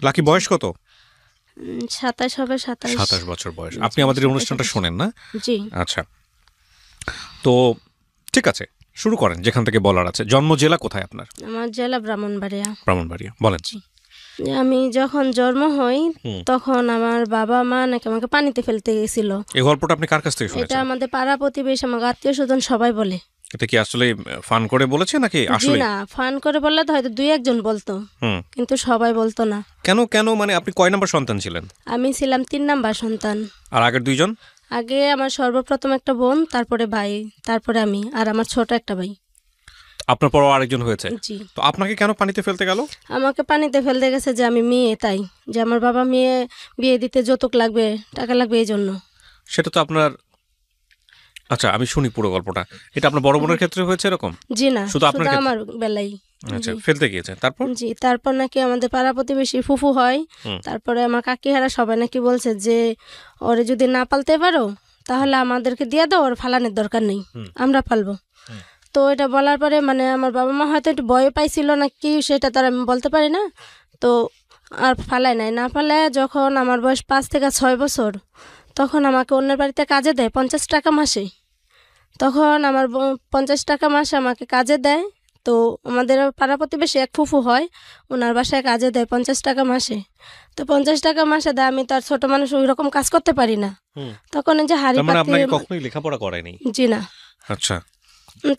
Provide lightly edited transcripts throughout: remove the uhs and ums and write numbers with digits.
Lucky বয়স কত? 27 হবে। 27 বছর বয়স। আপনি আমাদের এই অনুষ্ঠানটা শোনেন না? জি। আচ্ছা, তো ঠিক আছে, শুরু করেন যেখান থেকে বলার আছে। জন্ম জেলা কোথায় আপনার? আমার জেলা ব্রাহ্মণবাড়িয়া। ব্রাহ্মণবাড়িয়া, বলেন। আমি যখন জন্ম হই তখন আমার বাবা মা নাকি আমাকে পানিতে ফেলতে গেছিল। এই গল্পটা আপনি কার কাছ থেকে এটা শুনেছেন? আমাদের পাড়া প্রতিবেশী, আমার আত্মীয় স্বজন সবাই বলে। এটা কি আসলে ফান করে বলেছে নাকি জি আসলে? না, ফান করে বললে তো হয়তো 2-1 জন বলতো, কিন্তু সবাই বলতো না। কেন মানে আপনি কয় নাম্বার সন্তান ছিলেন? আমি ছিলাম 3 নাম্বার সন্তান। আর আগের 2 জন? আগে আমার সর্বপ্রথম একটা বোন, তারপরে ভাই, তারপরে আমি, আর আমার ছোট একটা ভাই। আপনার পরও আরেকজন হয়েছে। জি। তো আপনাকে কেন পানিতে ফেলতে গেল? আমাকে পানিতে ফেলতে গেছে যে আমি মেয়ে, তাই যে আমার বাবা মেয়ে বিয়ে দিতে যৌতুক লাগবে, টাকা লাগবে, এই জন্য। সেটা তো আপনার, আচ্ছা আমি শুনি পুরো গল্পটা। এটা আপনার বড় বোনের ক্ষেত্রে হয়েছে এরকম? জি না, শুধু আপনার ক্ষেত্রে? আমার বেলাই। আচ্ছা, ফেলতে গিয়েছে, তারপর? জি, তারপর নাকি আমাদের পাড়া প্রতিবেশী ফুফু হয়, তারপরে আমার কাকিহারা সবাই নাকি বলছে যে ওরে যদি না পালতে পারো তাহলে আমাদেরকে দিয়ে দাও, ওর ফালানোর দরকার নেই, আমরা পালবো। তো এটা বলার পরে মানে আমার বাবা মা হয়তো একটু ভয় পাইছিল নাকি, সেটা তার আমি বলতে পারি না। তো আর ফালাই নাই, না ফালায় যখন আমার বয়স 5 থেকে 6 বছর, তখন আমাকে অন্যের বাড়িতে কাজে দেয় 50 টাকা মাসে। তখন আমার 50 টাকা মাসে আমাকে কাজে দেয়। তো আমাদের পাড়া প্রতিবেশী এক ফুফু হয়, ওনার বাসায় কাজে দেয় 50 টাকা মাসে। তো 50 টাকা মাসে দেয়, আমি তার ছোট মানুষ ওই রকম কাজ করতে পারি না। তখন এই যে হাড়ি মানে পাতি। আপনাকে কখনোই লেখাপড়া করায়নি? জি না। আচ্ছা।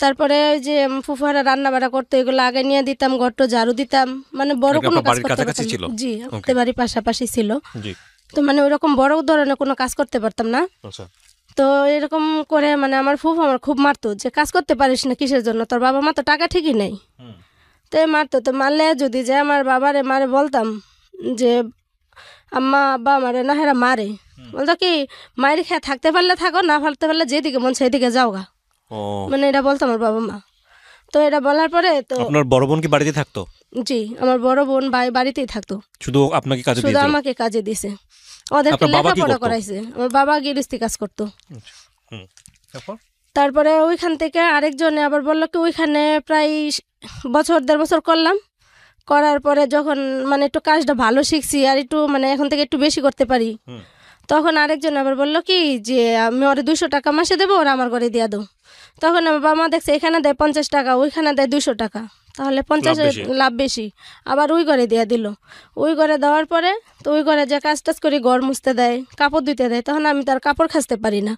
তারপরে ওই যে ফুফুহারা রান্না বাড়া করতো, এগুলো আগে নিয়ে দিতাম, ঘরটো ঝাড়ু দিতাম, মানে বড় কোনো কাজ করতে পারতাম না। জি, আমাদের বাড়ি পাশাপাশি ছিল। তো মানে ওইরকম বড় ধরনের কোনো কাজ করতে পারতাম না। আচ্ছা। তো এরকম করে মানে আমার ফুফু আমার খুব মারতো যে কাজ করতে পারিস না কিসের জন্য, তোর বাবা মা তো টাকা ঠিকই নেই। তো মারতো, তো মারলে যদি যে আমার বাবারে মারে বলতাম যে আম্মা আব্বা মারে না, হেরা মারে, বলতো কি মায়ের খেয়ে থাকতে পারলে থাকো, না ফালতে পারলে যেদিকে মন সেদিকে যাও গা, মানে এটা বলতো আমার বাবা মা। তো এটা বলার পরে তো আপনার বড় বোন কি বাড়িতে থাকতো? জি, আমার বড় বোন বাড়িতেই থাকতো। শুধু আপনাকে কাজে দিয়েছিল? শুধু আমাকে কাজে দিছে, ওদেরকে লেখাপড়া করাইছে। আমার বাবা গৃহস্থী কাজ করতো। তারপরে ওইখান থেকে আরেকজনে আবার বললো কি ওইখানে প্রায় 1.5 বছর করলাম। করার পরে যখন মানে একটু কাজটা ভালো শিখছি আর একটু মানে এখন থেকে একটু বেশি করতে পারি, তখন আরেকজন আবার বললো কি যে আমি ওরে 200 টাকা মাসে দেবো, ওরা আমার ঘরে দিয়ে দাও। তখন আমার বাবা মা দেখছে এখানে দেয় 50 টাকা, ওইখানে দেয় 200 টাকা, তাহলে 50 লাভ বেশি, আবার ওই ঘরে দিয়ে দিল। ওই ঘরে দেওয়ার পরে তো ওই ঘরে যে কাজ টাজ করি, ঘর মুছতে দেয়, কাপড় ধুতে দেয়, তখন আমি তার কাপড় খাসতে পারি না।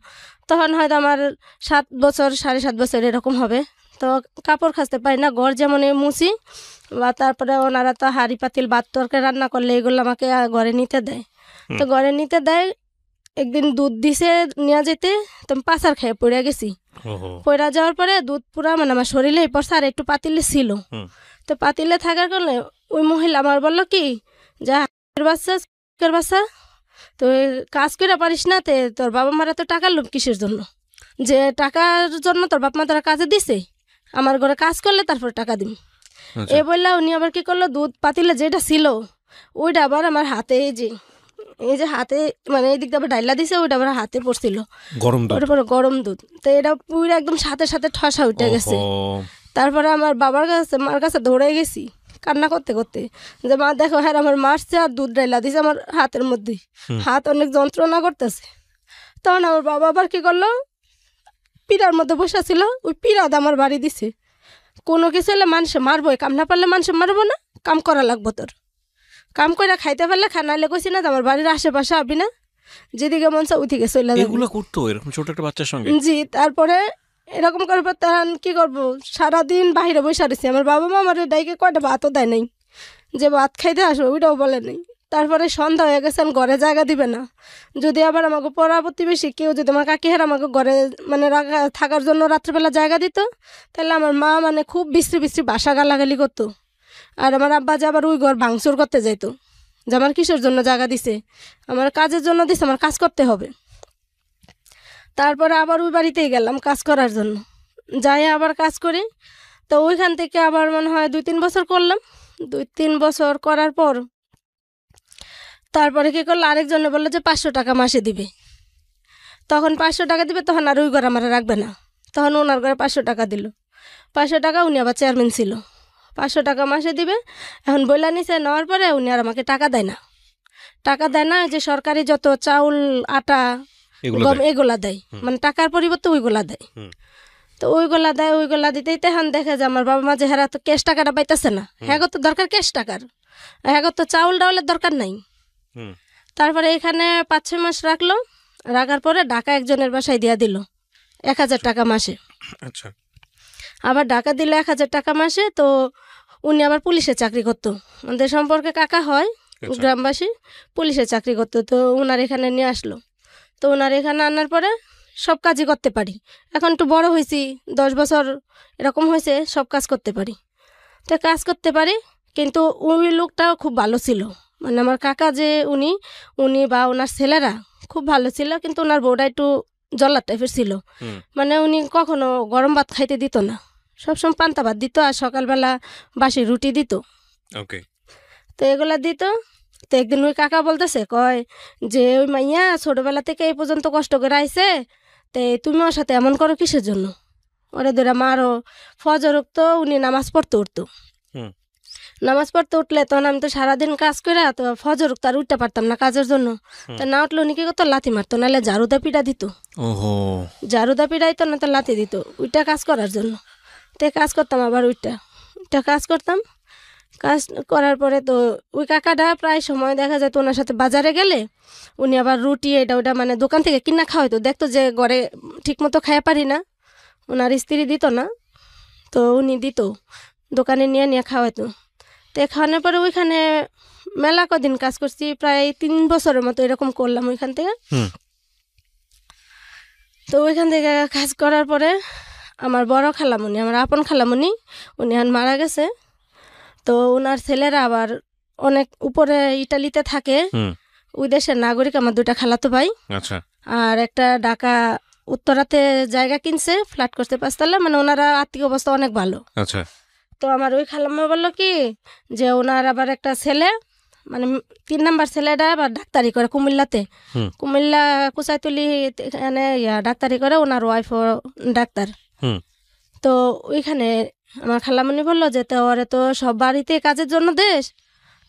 তখন হয়তো আমার 7 বছর 7.5 বছর এরকম হবে। তো কাপড় খাসতে পারি না, ঘর যেমন মুছি, বা তারপরে ওনারা তো হাঁড়ি পাতিল ভাত তরকারি রান্না করলে এগুলো আমাকে ঘরে নিতে দেয়। তো ঘরে নিতে দেয়, একদিন দুধ দিছে নিয়ে যেতে, তো আমি পাচার খেয়ে পড়ে গেছি। পড়া যাওয়ার পরে দুধ পুরা মানে আমার শরীরে পড়ছে, আর একটু পাতিলে ছিল। তো পাতিলে থাকার কারণে ওই মহিলা আমার বললো কি যা বাচ্চা, তো কাজ করে পারিস না, তে তোর বাবা মারা তো টাকার লোভ কিসের জন্য, যে টাকার জন্য তোর বাপ মা তোরা কাজে দিছে, আমার ঘরে কাজ করলে তারপর টাকা দিন। এ বললা উনি আবার কি করলো, দুধ পাতিলে যেটা ছিল ওইটা আবার আমার হাতে, এই যে হাতে মানে এই দিক দিয়ে আবার ডাইলা দিছে, ওইটা আবার হাতে পড়ছিল গরম দুধ। তো এটা পুরো একদম সাথে সাথে ঠসা উঠে গেছে। তারপরে আমার বাবার কাছে মার কাছে দৌড়ে গেছি কান্না করতে করতে, যে মা দেখো হ্যাঁ আমার মারছে আর দুধ ডাইলা দিছে আমার হাতের মধ্যে, হাত অনেক যন্ত্রণা করতেছে। তখন আমার বাবা আবার কি করলো, পিড়ার মধ্যে বসা ছিল, ওই পিড়াদ আমার বাড়ি দিছে। কোনো কিছু হলে মানুষে মারবো, কাম না পারলে মানুষে মারবো না, কাম করা লাগবো তোর, কাম করে খাইতে পারলে খানাইলে কইছি না আমার বাড়ির আশেপাশে আবি না, যেদিকে মন চায় ওইদিকে চলে যাবে। এগুলো করতো এরকম ছোট একটা বাচ্চার সঙ্গে? জি। তারপরে এরকম করবো, তখন কি করবো, সারাদিন বাইরে বসে রয়েছি। আমার বাবা মা আমার ডাইকে কয়টা ভাতও দেয় নাই, যে ভাত খাইতে আসবো ওইটাও বলে নেই। তারপরে সন্ধ্যা হয়ে গেছে, ঘরে জায়গা দিবে না। যদি আবার আমাকে পাড়া প্রতিবেশী কেউ যদি আমার কাকিহারা আমাকে ঘরে মানে থাকার জন্য রাত্রেবেলা জায়গা দিত, তাহলে আমার মা মানে খুব বিশ্রী বাসা গালাগালি করতো। আর আমার আব্বা যে আবার ওই ঘর ভাঙচুর করতে যাইতো, যে আমার কিসের জন্য জায়গা দিছে, আমার কাজের জন্য দিছে, আমার কাজ করতে হবে। তারপরে আবার ওই বাড়িতেই গেলাম কাজ করার জন্য, যাই আবার কাজ করি। তো ওইখান থেকে আবার মনে হয় 2-3 বছর করলাম। 2-3 বছর করার পর তারপরে কী করলো, আরেকজনে বললো যে 500 টাকা মাসে দিবে। তখন 500 টাকা দিবে, তখন আর ওই ঘর আমার রাখবে না, তখন ওনার ঘরে 500 টাকা দিল। 500 টাকা, উনি আবার চেয়ারম্যান ছিল, 500 টাকা মাসে দিবে। এখন বইলা নিছে, নেওয়ার পরে উনি আর আমাকে টাকা দেয় না। যে সরকারি যত চাউল, আটা, এগুলো গম দেয়। এগুলা দেয়, মানে টাকার পরিবর্তে ওইগুলা দেয়। হুম। তো ওইগুলা দিতেই তখন দেখে যে আমার বাবা মা যে হেরা তো ক্যাশ টাকাটা পাইতেছে না, হ্যাঁ তো দরকার ক্যাশ টাকার, হ্যাঁ তো চাউল ডাউলের দরকার নাই। হুম। তারপরে এখানে 5-6 মাস রাখলো, রাখার পরে ঢাকা একজনের বাসায় দিয়া দিল 1000 টাকা মাসে। আচ্ছা। আবার ঢাকা দিল 1000 টাকা মাসে। তো উনি আবার পুলিশে চাকরি করতো, আমাদের সম্পর্কে কাকা হয়, আচ্ছা। গ্রামবাসী, পুলিশে চাকরি করতো। তো ওনার এখানে নিয়ে আসলো। তো ওনার এখানে আনার পরে সব কাজই করতে পারি, এখন একটু বড় হয়েছি, 10 বছর এরকম হয়েছে, সব কাজ করতে পারি। তো কাজ করতে পারি, কিন্তু ওই লোকটাও খুব ভালো ছিল, মানে আমার কাকা যে উনি বা ওনার ছেলেরা খুব ভালো ছিল, কিন্তু ওনার বউটা একটু জল্লাদ টাইপের ছিল। হুম। মানে উনি কখনো গরম ভাত খাইতে দিত না, সবসময় পান্তা ভাত দিত, আর সকালবেলা বাসি রুটি দিত। ওকে। তো এগুলা দিত। তো একদিন ওই কাকা বলতেছে, কয় যে ওই মাইয়া ছোটবেলা থেকে এই পর্যন্ত কষ্ট করে আইছে, তো তুমি ওর সাথে এমন করো কিসের জন্য? ওরে ধরে মারো। ফজর তো উনি নামাজ পড়তে উঠতো, হুম। নামাজ পড়তে উঠলে তখন আমি তো সারাদিন কাজ করে, তো ফজর তার উঠতে পারতাম না কাজের জন্য। তো না উঠলে উনি কি করতো, লাথি মারতো, নাহলে ঝাড়ুদা পিটা দিত। ওহো। ঝাড়ুদা পিটাইতো না তো লাথি দিত, ওইটা কাজ করার জন্য। তো কাজ করতাম, আবার ওইটা কাজ করতাম। কাজ করার পরে তো ওই কাকাটা প্রায় সময় দেখা যায় তো ওনার সাথে বাজারে গেলে উনি আবার রুটি এটা ওটা মানে দোকান থেকে কিনা খাওয়াইতো, দেখতো যে ঘরে ঠিক মতো খাইয়া পারি না, ওনার স্ত্রী দিত না, তো উনি দিত, দোকানে নিয়ে নিয়ে খাওয়াইতো। তো খাওয়ানোর পরে ওইখানে মেলা কদিন কাজ করছি, প্রায় 3 বছরের মতো এরকম করলাম ওইখান থেকে। হুম। তো ওইখান থেকে কাজ করার পরে আমার বড় খালামণি, আমার আপন খালামণি, উনি এখন মারা গেছে। তো ওনার ছেলেরা আবার অনেক উপরে ইটালিতে থাকে, হুম। ওই দেশের নাগরিক, আমার 2টা খালাতো ভাই। আচ্ছা। আর একটা ঢাকা উত্তরাতে জায়গা কিনছে, ফ্ল্যাট করছে 5 তলা, মানে ওনারা আর্থিক অবস্থা অনেক ভালো। আচ্ছা। তো আমার ওই খালাম্মা বললো কি যে ওনার আবার একটা ছেলে, মানে 3 নাম্বার ছেলেটা আবার ডাক্তারি করে কুমিল্লাতে, হুম। কুমিল্লা কুচাইতলি এখানে ডাক্তারি করে, ওনার ওয়াইফও ডাক্তার। হুম। তো ওইখানে আমার খালামণি বললো যে তো ওরে তো সব বাড়িতে কাজের জন্য দেশ,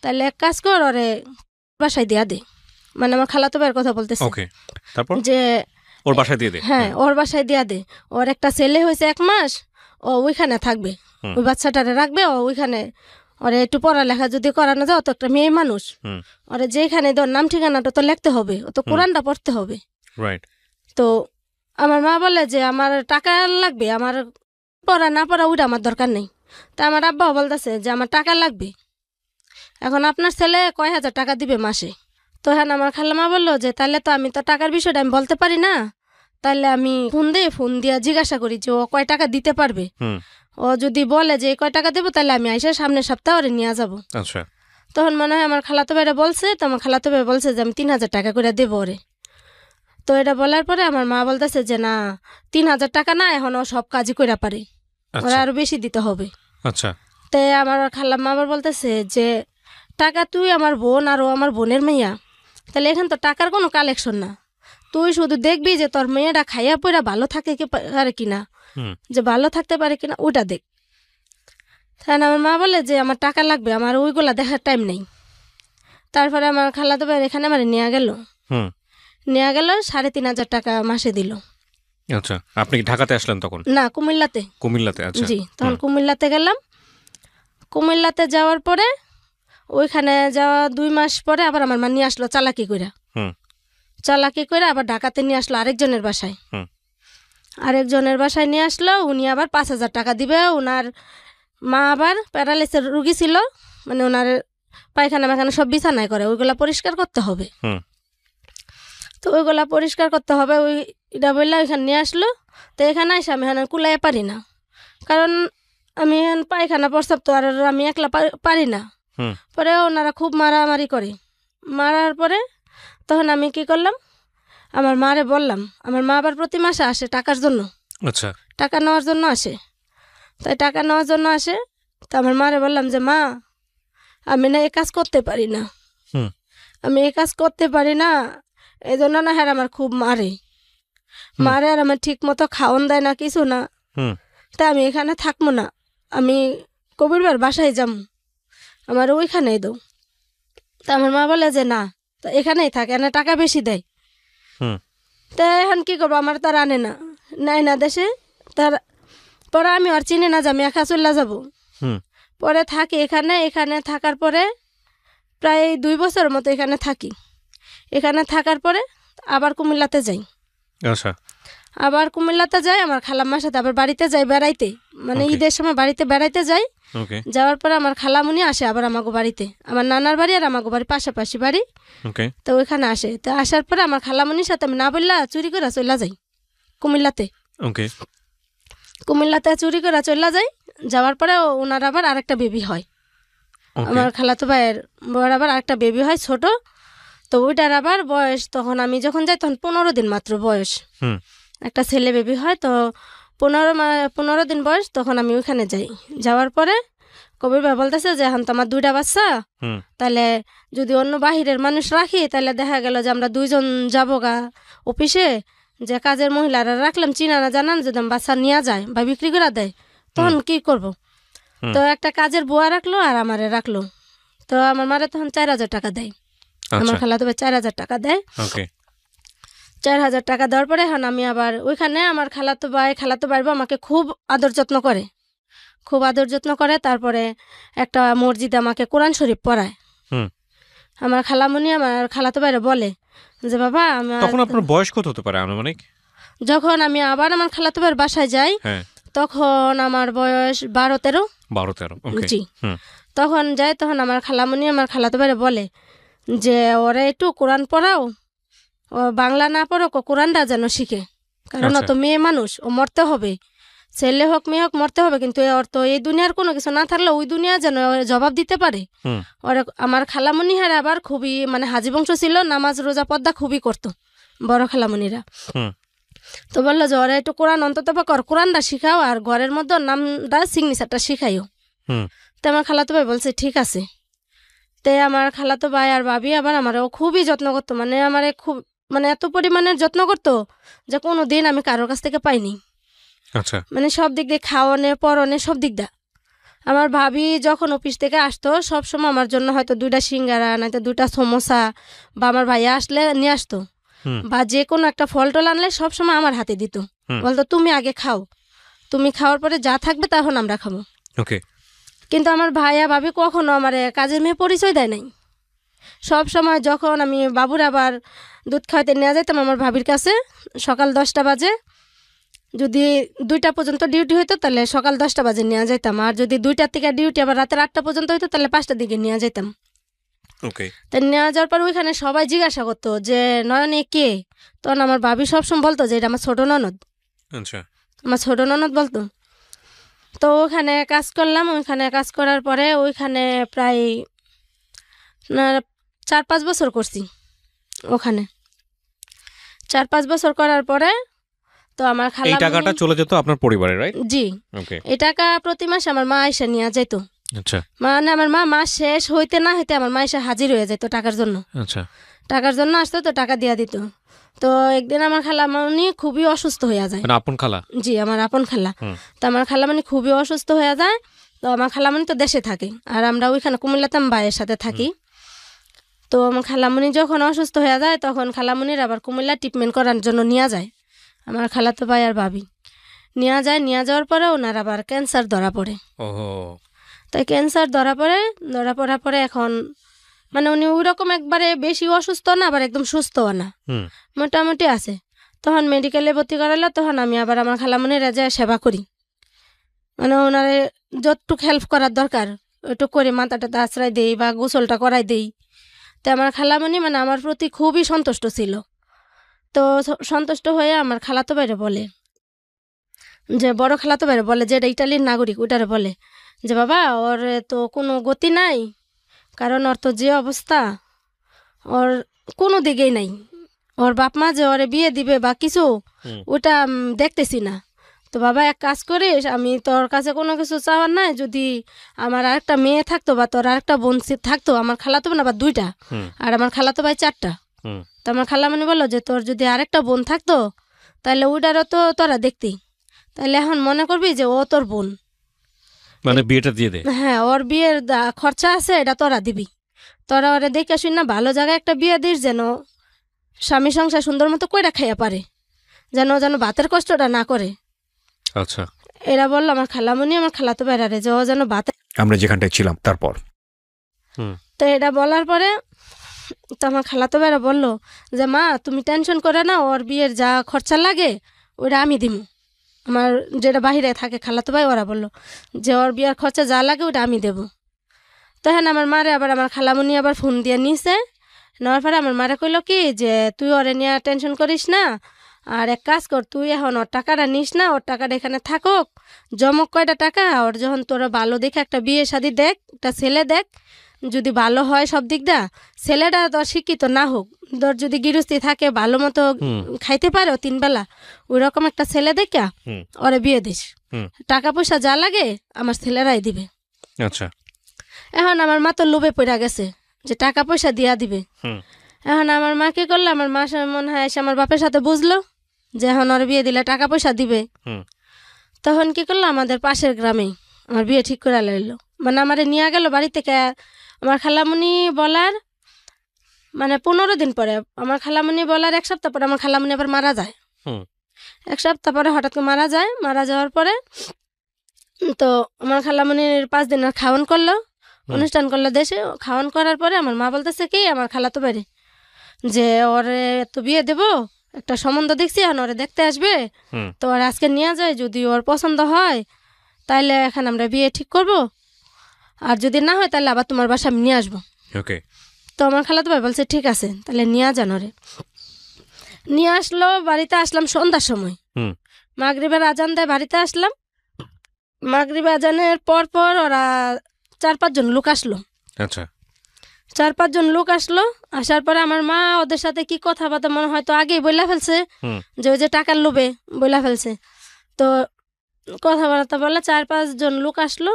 তাহলে এক কাজ কর, ওরে বাসায় দিয়া দে, মানে আমার খালাতো ভাইয়ের কথা বলতেছে, ওকে। তারপর যে ওর বাসায় দিয়ে দে। হ্যাঁ ওর বাসায় দিয়া দে, ওর একটা ছেলে হয়েছে 1 মাস, ও ওইখানে থাকবে, হুম। ওই বাচ্চাটারে রাখবে, ও ওইখানে ওরে একটু পড়ালেখা যদি করানো যায়, ও তো একটা মেয়ে মানুষ, হুম। ওরে যেখানে তোর নাম ঠিকানাটা তো লিখতে হবে, ও তো কোরআনটা পড়তে হবে। রাইট। তো আমার মা বলে যে আমার টাকা লাগবে, আমার পড়া না পড়া ওইটা আমার দরকার নেই। তা আমার আব্বাও বলতেছে যে আমার টাকা লাগবে, এখন আপনার ছেলে কয় হাজার টাকা দিবে মাসে? তো হ্যাঁ আমার খালামা বললো যে তাহলে তো আমি তো টাকার বিষয়টা আমি বলতে পারি না, তাহলে আমি ফোন দিয়ে জিজ্ঞাসা করি যে ও কয় টাকা দিতে পারবে। হুম। ও যদি বলে যে কয় টাকা দেবো, তাহলে আমি আইসা সামনের সপ্তাহে ওরে নিয়ে যাবো। আচ্ছা। তখন মনে হয় আমার খালাতো ভাইরা বলছে, তো আমার খালাতো ভাই বলছে যে আমি 3000 টাকা করে দেবো ওরে। তো এটা বলার পরে আমার মা বলতেছে যে না, 3000 টাকা না, এখন ও সব কাজই করে পারে, ওরা আচ্ছা। আরো বেশি দিতে হবে। আচ্ছা। তে আমার খালাম্মা আবার বলতেছে যে টাকা তুই আমার বোন আর ও আমার বোনের মেয়া, তাহলে এখান তো টাকার কোনো কালেকশন না, তুই শুধু দেখবি যে তোর মেয়েটা খাইয়া পইরা ভালো থাকে কি পারে কিনা, হুম। যে ভালো থাকতে পারে কিনা ওটা দেখ। তাই আমার মা বলে যে আমার টাকা লাগবে, আমার ওইগুলা দেখার টাইম নেই। তারপরে আমার খালাতো ভাই এখানে আমার নিয়ে গেল, হুম। 3500 টাকা মাসে দিল। আচ্ছা। আপনি কি ঢাকাতে আসলেন তখন? না, কুমিল্লাতে। কুমিল্লাতে। আচ্ছা। জি, তখন কুমিল্লাতে গেলাম। কুমিল্লাতে যাওয়ার পরে ওইখানে যাওয়া 2 মাস পরে আবার আমার মা নিয়ে আসলো চালাকি কইরা, হুম। চালাকি করে আবার ঢাকাতে নিয়ে আসলো আরেকজনের বাসায়। হুম। আরেকজনের বাসায় নিয়ে আসলো, উনি আবার 5000 টাকা দিবে। ওনার মা আবার প্যারালাইসিস রুগী ছিল, মানে ওনার পায়খানা মাখানা সব বিছানায় করে, ওইগুলা পরিষ্কার করতে হবে। হুম। তো ওইগুলা পরিষ্কার করতে হবে, ওই এটা বললে ওইখানে নিয়ে আসলো। তো এখানে এসে আমি এখানে কুলাইয়া পারি না, কারণ আমি পায়খানা প্রস্রাব তো আর আমি একলা পারি না। হুম। পরে ওনারা খুব মারামারি করে, মারার পরে তখন আমি কি করলাম, আমার মারে বললাম, আমার মা আবার প্রতি মাসে আসে টাকার জন্য, আচ্ছা। টাকা নেওয়ার জন্য আসে। তাই টাকা নেওয়ার জন্য আসে, তো আমার মারে বললাম যে মা, আমি না এই কাজ করতে পারি না, হুম। আমি এই কাজ করতে পারি না, এই জন্য না হ্যাঁ আমার খুব মারে, মারে আর আমার ঠিক মতো খাওয়ান দেয় না, কিছু না। হুম। তা আমি এখানে থাকবো না, আমি কবির ভাইয়ের বাসায় যাম, আমার ওইখানেই দাও। তা আমার মা বলে যে না, তো এখানেই থাকে, এনে টাকা বেশি দেয়। হুম তা এখন কী করবো, আমার তার আনে না, নেয় না দেশে। তার পরে আমি আর চিনি না যে আমি একা চলে যাবো। হুম পরে থাকি এখানে, এখানে থাকার পরে প্রায় 2 বছরের মতো এখানে থাকি। এখানে থাকার পরে আবার কুমিল্লাতে যাই। আচ্ছা আবার কুমিল্লাতে যাই, আমার খালাম্মার সাথে আবার বাড়িতে যাই বেড়াইতে, মানে Okay. ঈদের সময় বাড়িতে বেড়াইতে যাই। ওকে যাওয়ার পরে আমার খালামুনি আসে আবার আমাগো বাড়িতে, আমার নানার বাড়ি আর আমাগো বাড়ি পাশাপাশি বাড়ি। ওকে তো ওইখানে আসে, তো আসার পরে আমার খালামুনির সাথে আমি না বললা চুরি করে চলে যাই কুমিল্লাতে। ওকে কুমিল্লাতে চুরি করে চলে যাই। যাওয়ার পরে ওনার আবার আরেকটা বেবি হয়, ওকে আমার খালাতো ভাইয়ের বউয়ের আবার আরেকটা বেবি হয় ছোট। তো ওইটার আবার বয়স, তখন আমি যখন যাই তখন 15 দিন মাত্র বয়স, হুম একটা ছেলে বেবি হয়। তো 15 দিন বয়স, তখন আমি ওইখানে যাই। যাওয়ার পরে কবির ভাই বলতেছে যে এখন তো আমার 2টা বাচ্চা, হুম তাহলে যদি অন্য বাহিরের মানুষ রাখি তাহলে দেখা গেল যে আমরা 2জন যাবো গা অফিসে, যে কাজের মহিলারা রাখলাম চিনা না জানান, যদি আমার বাচ্চা নিয়ে যায় বা বিক্রি করে দেয় তখন কি করব। হুম। তো একটা কাজের বুয়া রাখলো আর আমারে রাখলো। তো আমার মারে তখন 4,000 টাকা দেয়, আমার আচ্ছা খালাতো ভাই 4,000 টাকা দেয়। ওকে 4,000 টাকা দেওয়ার পরে এখন আমি আবার ওইখানে, আমার খালাতো ভাই বউ আমাকে খুব আদর যত্ন করে, খুব আদর যত্ন করে। তারপরে একটা মসজিদে আমাকে কোরআন শরীফ পড়ায়। হুম আমার খালামণি আমার খালাতো ভাইরা বলে যে বাবা আমার, তখন আপনার বয়স কত হতে পারে আনুমানিক? যখন আমি আবার আমার খালাতো ভাইয়ের বাসায় যাই হ্যাঁ তখন আমার বয়স 12-13। 12-13 ওকে জি। হুম তখন যাই, তখন আমার খালামণি আমার খালাতো ভাইরা বলে যে ওরা একটু কোরআন পড়াও, ও বাংলা না পড়ো কোরআনটা যেন শিখে, কারণ ও আচ্ছা। তো মেয়ে মানুষ, ও মরতে হবে, ছেলে হোক মেয়ে হোক মরতে হবে, কিন্তু ওর তো এই দুনিয়ার কোনো কিছু না থাকলে ওই দুনিয়া যেন ওর জবাব দিতে পারে। হুম ওরা আমার খালামণি হার আবার খুবই মানে হাজি বংশ ছিল, নামাজ রোজা পর্দা খুবই করতো বড় খালামণিরা। হুম তো বললো যে ওরা একটু কোরআন অন্তত বা কোরআনটা শিখাও, আর ঘরের মধ্যে ওর নামটা সিগনেচারটা শিখাইও। হুম তো আমার খালাতো ভাই বলছে ঠিক আছে। তে আমার খালাতো ভাই আর ভাবি আবার আমারও খুবই যত্ন করতো, মানে আমারে খুব মানে এত পরিমাণের যত্ন করতো যে কোনো দিন আমি কারোর কাছ থেকে পাইনি, আচ্ছা মানে সব দিক দিয়ে খাওয়ানে পরনে সব দিক দা। আমার ভাবি যখন অফিস থেকে আসতো সব সময় আমার জন্য হয়তো 2টা সিঙ্গারা নয়তো 2টা সমোসা, বা আমার ভাইয়া আসলে নিয়ে আসতো, হুম বা যে কোনো একটা ফল টল আনলে সব সময় আমার হাতে দিত, হুম। বলতো তুমি আগে খাও, তুমি খাওয়ার পরে যা থাকবে তখন আমরা খাবো। ওকে কিন্তু আমার ভাইয়া ভাবি কখনো আমার কাজের মেয়ে পরিচয় দেয় নাই। সব সময় যখন আমি বাবুর আবার দুধ খাওয়াতে নিয়ে যাইতাম আমার ভাবির কাছে, সকাল 10টা বাজে, যদি 2টা পর্যন্ত ডিউটি হইতো তাহলে সকাল 10টা বাজে নিয়ে যাইতাম, আর যদি 2টার থেকে ডিউটি আবার রাতের 8টা পর্যন্ত হইতো তাহলে 5টার দিকে নিয়ে যাইতাম। ওকে তাই নিয়ে যাওয়ার পর ওইখানে সবাই জিজ্ঞাসা করতো যে নয়নে কে, তখন আমার ভাবি সবসময় বলতো যে এটা আমার ছোটো ননদ, আচ্ছা আমার ছোটো ননদ বলতো। তো ওখানে কাজ করলাম, ওইখানে কাজ করার পরে ওইখানে প্রায় 4-5 বছর করছি ওখানে। 4-5 বছর করার পরে তো আমার এই খালা টাকাটা চলে যেত আপনার পরিবারে, রাইট? জি, ওকে এই টাকা প্রতি মাসে আমার মা এসে নিয়ে যেত, আচ্ছা মানে আমার মা মাস শেষ হইতে না হইতে আমার মা এসে হাজির হয়ে যেত টাকার জন্য, আচ্ছা টাকার জন্য আসতো, তো টাকা দিয়া দিত। তো একদিন আমার খালামণি খুবই অসুস্থ হয়ে যায়। মানে আপন খালা? জি, আমার আপন খালা। হুম তো আমার খালামণি খুবই অসুস্থ হয়ে যায়। তো আমার খালামণি তো দেশে থাকে আর আমরা ওইখানে কুমিল্লাতে আমার ভাইয়ের সাথে থাকি। তো আমার খালামণি যখন অসুস্থ হয়ে যায় তখন খালামণির আবার কুমিল্লা ট্রিটমেন্ট করার জন্য নিয়ে যায় আমার খালাতো ভাই আর ভাবি, নিয়ে যাওয়ার পরে ওনার আবার ক্যান্সার ধরা পড়ে। ওহো তাই ক্যান্সার ধরা পড়ার পরে এখন মানে উনি ওই রকম একবারে বেশি অসুস্থ না, আবার একদম সুস্থও না, হুম মোটামুটি আছে। তখন মেডিকেলে ভর্তি করালো, তখন আমি আবার আমার খালামণির যা সেবা করি, মানে ওনারে যতটুক হেল্প করার দরকার ওইটুক করে মাথাটা আশ্রয় দেই বা গোসলটা করাই দেই। তো আমার খালামণি মানে আমার প্রতি খুবই সন্তুষ্ট ছিল। তো সন্তুষ্ট হয়ে আমার খালাতো ভাইরে বলে যে, বড় খালাতো ভাইরে বলে যে এটা ইটালির নাগরিক, ওইটারে বলে যে বাবা ওর তো কোনো গতি নাই, কারণ ওর তো যে অবস্থা, ওর কোনো দিকেই নাই, ওর বাপ মা যে ওরে বিয়ে দিবে বা কিছু হুম ওটা দেখতেছি না। তো বাবা এক কাজ করিস, আমি তোর কাছে কোনো কিছু চাওয়ার নাই, যদি আমার আরেকটা মেয়ে থাকতো বা তোর আরেকটা বোন থাকতো, আমার খালাতো বোন আবার 2টা হুম আর আমার খালাতো ভাই 4টা। হুম তো আমার খালামণি বললো যে তোর যদি আরেকটা বোন থাকতো তাহলে ওইটারও তো তোরা দেখতি, তাহলে এখন মনে করবি যে ও তোর বোন, মানে বিয়েটা দিয়ে দে। হ্যাঁ, ওর বিয়ের খরচা আছে, এটা তোরা দিবি। তোরা ওরা দেখে শুন না ভালো জায়গায় একটা বিয়ে দিস, যেন স্বামী সংসার সুন্দর মতো কইরা খাইয়া পারে, যেন যেন ভাতের কষ্টটা না করে। আচ্ছা, এরা বললো আমার খালামণি, আমার খালাতো বেড়ারে, যে ও যেন ভাতে। আমরা যেখানটায় ছিলাম তারপর তো এটা বলার পরে তো আমার খালাতো বেড়া বললো যে মা তুমি টেনশন করে না, ওর বিয়ের যা খরচা লাগে ওটা আমি দিব। আমার যেটা বাহিরে থাকে খালাতো ভাই, ওরা বললো যে ওর বিয়ের খরচা যা লাগে ওটা আমি দেবো। তখন আমার মারে আবার আমার খালামণি আবার ফোন দিয়ে নিছে। নেওয়ার পরে আমার মারে কইলো কি যে তুই ওরে নিয়ে টেনশন করিস না, আর এক কাজ কর, তুই এখন ওর টাকাটা নিস না, ওর টাকাটা এখানে থাকুক, জমক কয়টা টাকা, ওর যখন তোরা ভালো দেখে একটা বিয়ে শাদি দেখ, একটা ছেলে দেখ, যদি ভালো হয় সব দিক দা, ছেলেটা তোর শিক্ষিত না হোক, তোর যদি গৃহস্থী থাকে ভালো মতো খাইতে পারে 3 বেলা, ওই রকম একটা ছেলে দেখা ওরে বিয়ে দিস। টাকা পয়সা যা লাগে আমার ছেলেরাই দিবে। আচ্ছা, এখন আমার মা তো লোভে পড়া গেছে যে টাকা পয়সা দিয়া দিবে। এখন আমার মা কি করলো, আমার মা মনে হয় এসে আমার বাপের সাথে বুঝলো যে এখন ওর বিয়ে দিলে টাকা পয়সা দিবে। তখন কি করলো, আমাদের পাশের গ্রামেই আমার বিয়ে ঠিক করে লাইলো। মানে আমারে নিয়ে গেল বাড়ি থেকে। আমার খালামণি বলার মানে 15 দিন পরে, আমার খালামণি বলার 1 সপ্তাহ পরে আমার খালামণি আবার মারা যায়। 1 সপ্তাহ পরে হঠাৎ করে মারা যায়। মারা যাওয়ার পরে তো আমার খালামণির 5 দিনের খাওয়ান করলো, অনুষ্ঠান করলো দেশে। খাওয়ান করার পরে আমার মা বলতেছে কি আমার খালাতো বাড়ি যে ওরে তো বিয়ে দেবো, একটা সম্বন্ধ দেখছি, এখন ওরে দেখতে আসবে, তো ওর আজকে নিয়ে যায়, যদি ওর পছন্দ হয় তাহলে এখন আমরা বিয়ে ঠিক করব, আর যদি না হয় তাহলে আবার তোমার বাসা আমি নিয়ে আসবো। ওকে। তো আমার খালাতো ভাই বলছে ঠিক আছে তাহলে নিয়ে যান ওরে। নিয়ে আসলো, বাড়িতে আসলাম সন্ধ্যার সময়, মাগরিবের আজান দেয়, বাড়িতে আসলাম। মাগরিবের আজানের পর পর ওরা 4-5 জন লোক আসলো। আচ্ছা, 4-5 জন লোক আসলো। আসার পরে আমার মা ওদের সাথে কি কথাবার্তা মনে হয় তো আগেই বইলা ফেলছে, যে ওই যে টাকার লোভে বইলা ফেলছে। তো কথাবার্তা বলে 4-5 জন লোক আসলো।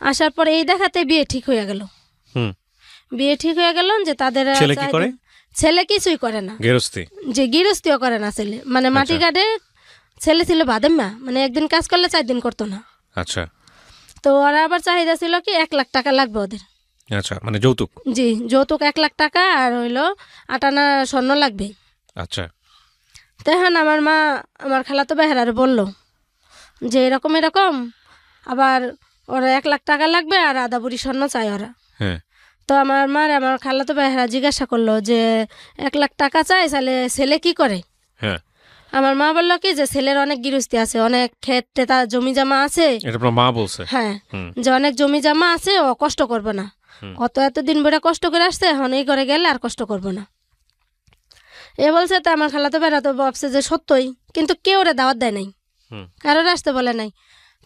আসার পরে এই দেখাতে বিয়ে ঠিক হয়ে গেল। বিয়ে ঠিক হয়ে গেল যে তাদের ছেলে কি করে? ছেলে কিছুই করে না, গৃহস্থী। যে গৃহস্থীও করে না ছেলে, মানে মাটি কাটে। ছেলে ছিল বাদেম্মা, মানে একদিন কাজ করলে 4 দিন করতো না। আচ্ছা, তো ওরা আবার চাহিদা ছিল কি 1 লাখ টাকা লাগবে ওদের। আচ্ছা, মানে যৌতুক। জি, যৌতুক 1 লাখ টাকা, আর হইলো 8 আনা স্বর্ণ লাগবে। আচ্ছা, তখন আমার মা আমার খালাতো বেহেরারে বলল যে এরকম এরকম, আবার ওরা 1 লাখ টাকা লাগবে আর আধা বুড়ি স্বর্ণ চাই ওরা। হ্যাঁ। তো আমার মার আমার খালাতো বেহেরা জিজ্ঞাসা করলো যে 1 লাখ টাকা চাই, তাহলে ছেলে কি করে? হ্যাঁ। আমার মা বললো কি যে ছেলের অনেক গৃহস্থী আছে, অনেক ক্ষেত টেতা জমি জমা আছে। এটা আপনার মা বলছে? হ্যাঁ, যে অনেক জমি জমা আছে, ও কষ্ট করবে না, অত এতদিন ধরে কষ্ট করে আসছে, এখন এই করে গেলে আর কষ্ট করবো না। এ বলছে। তো আমার খালাতো বেড়া তো ভাবছে যে সত্যই, কিন্তু কেউ ওরা দাওয়াত দেয় নাই, কারোর আসতে বলে নাই।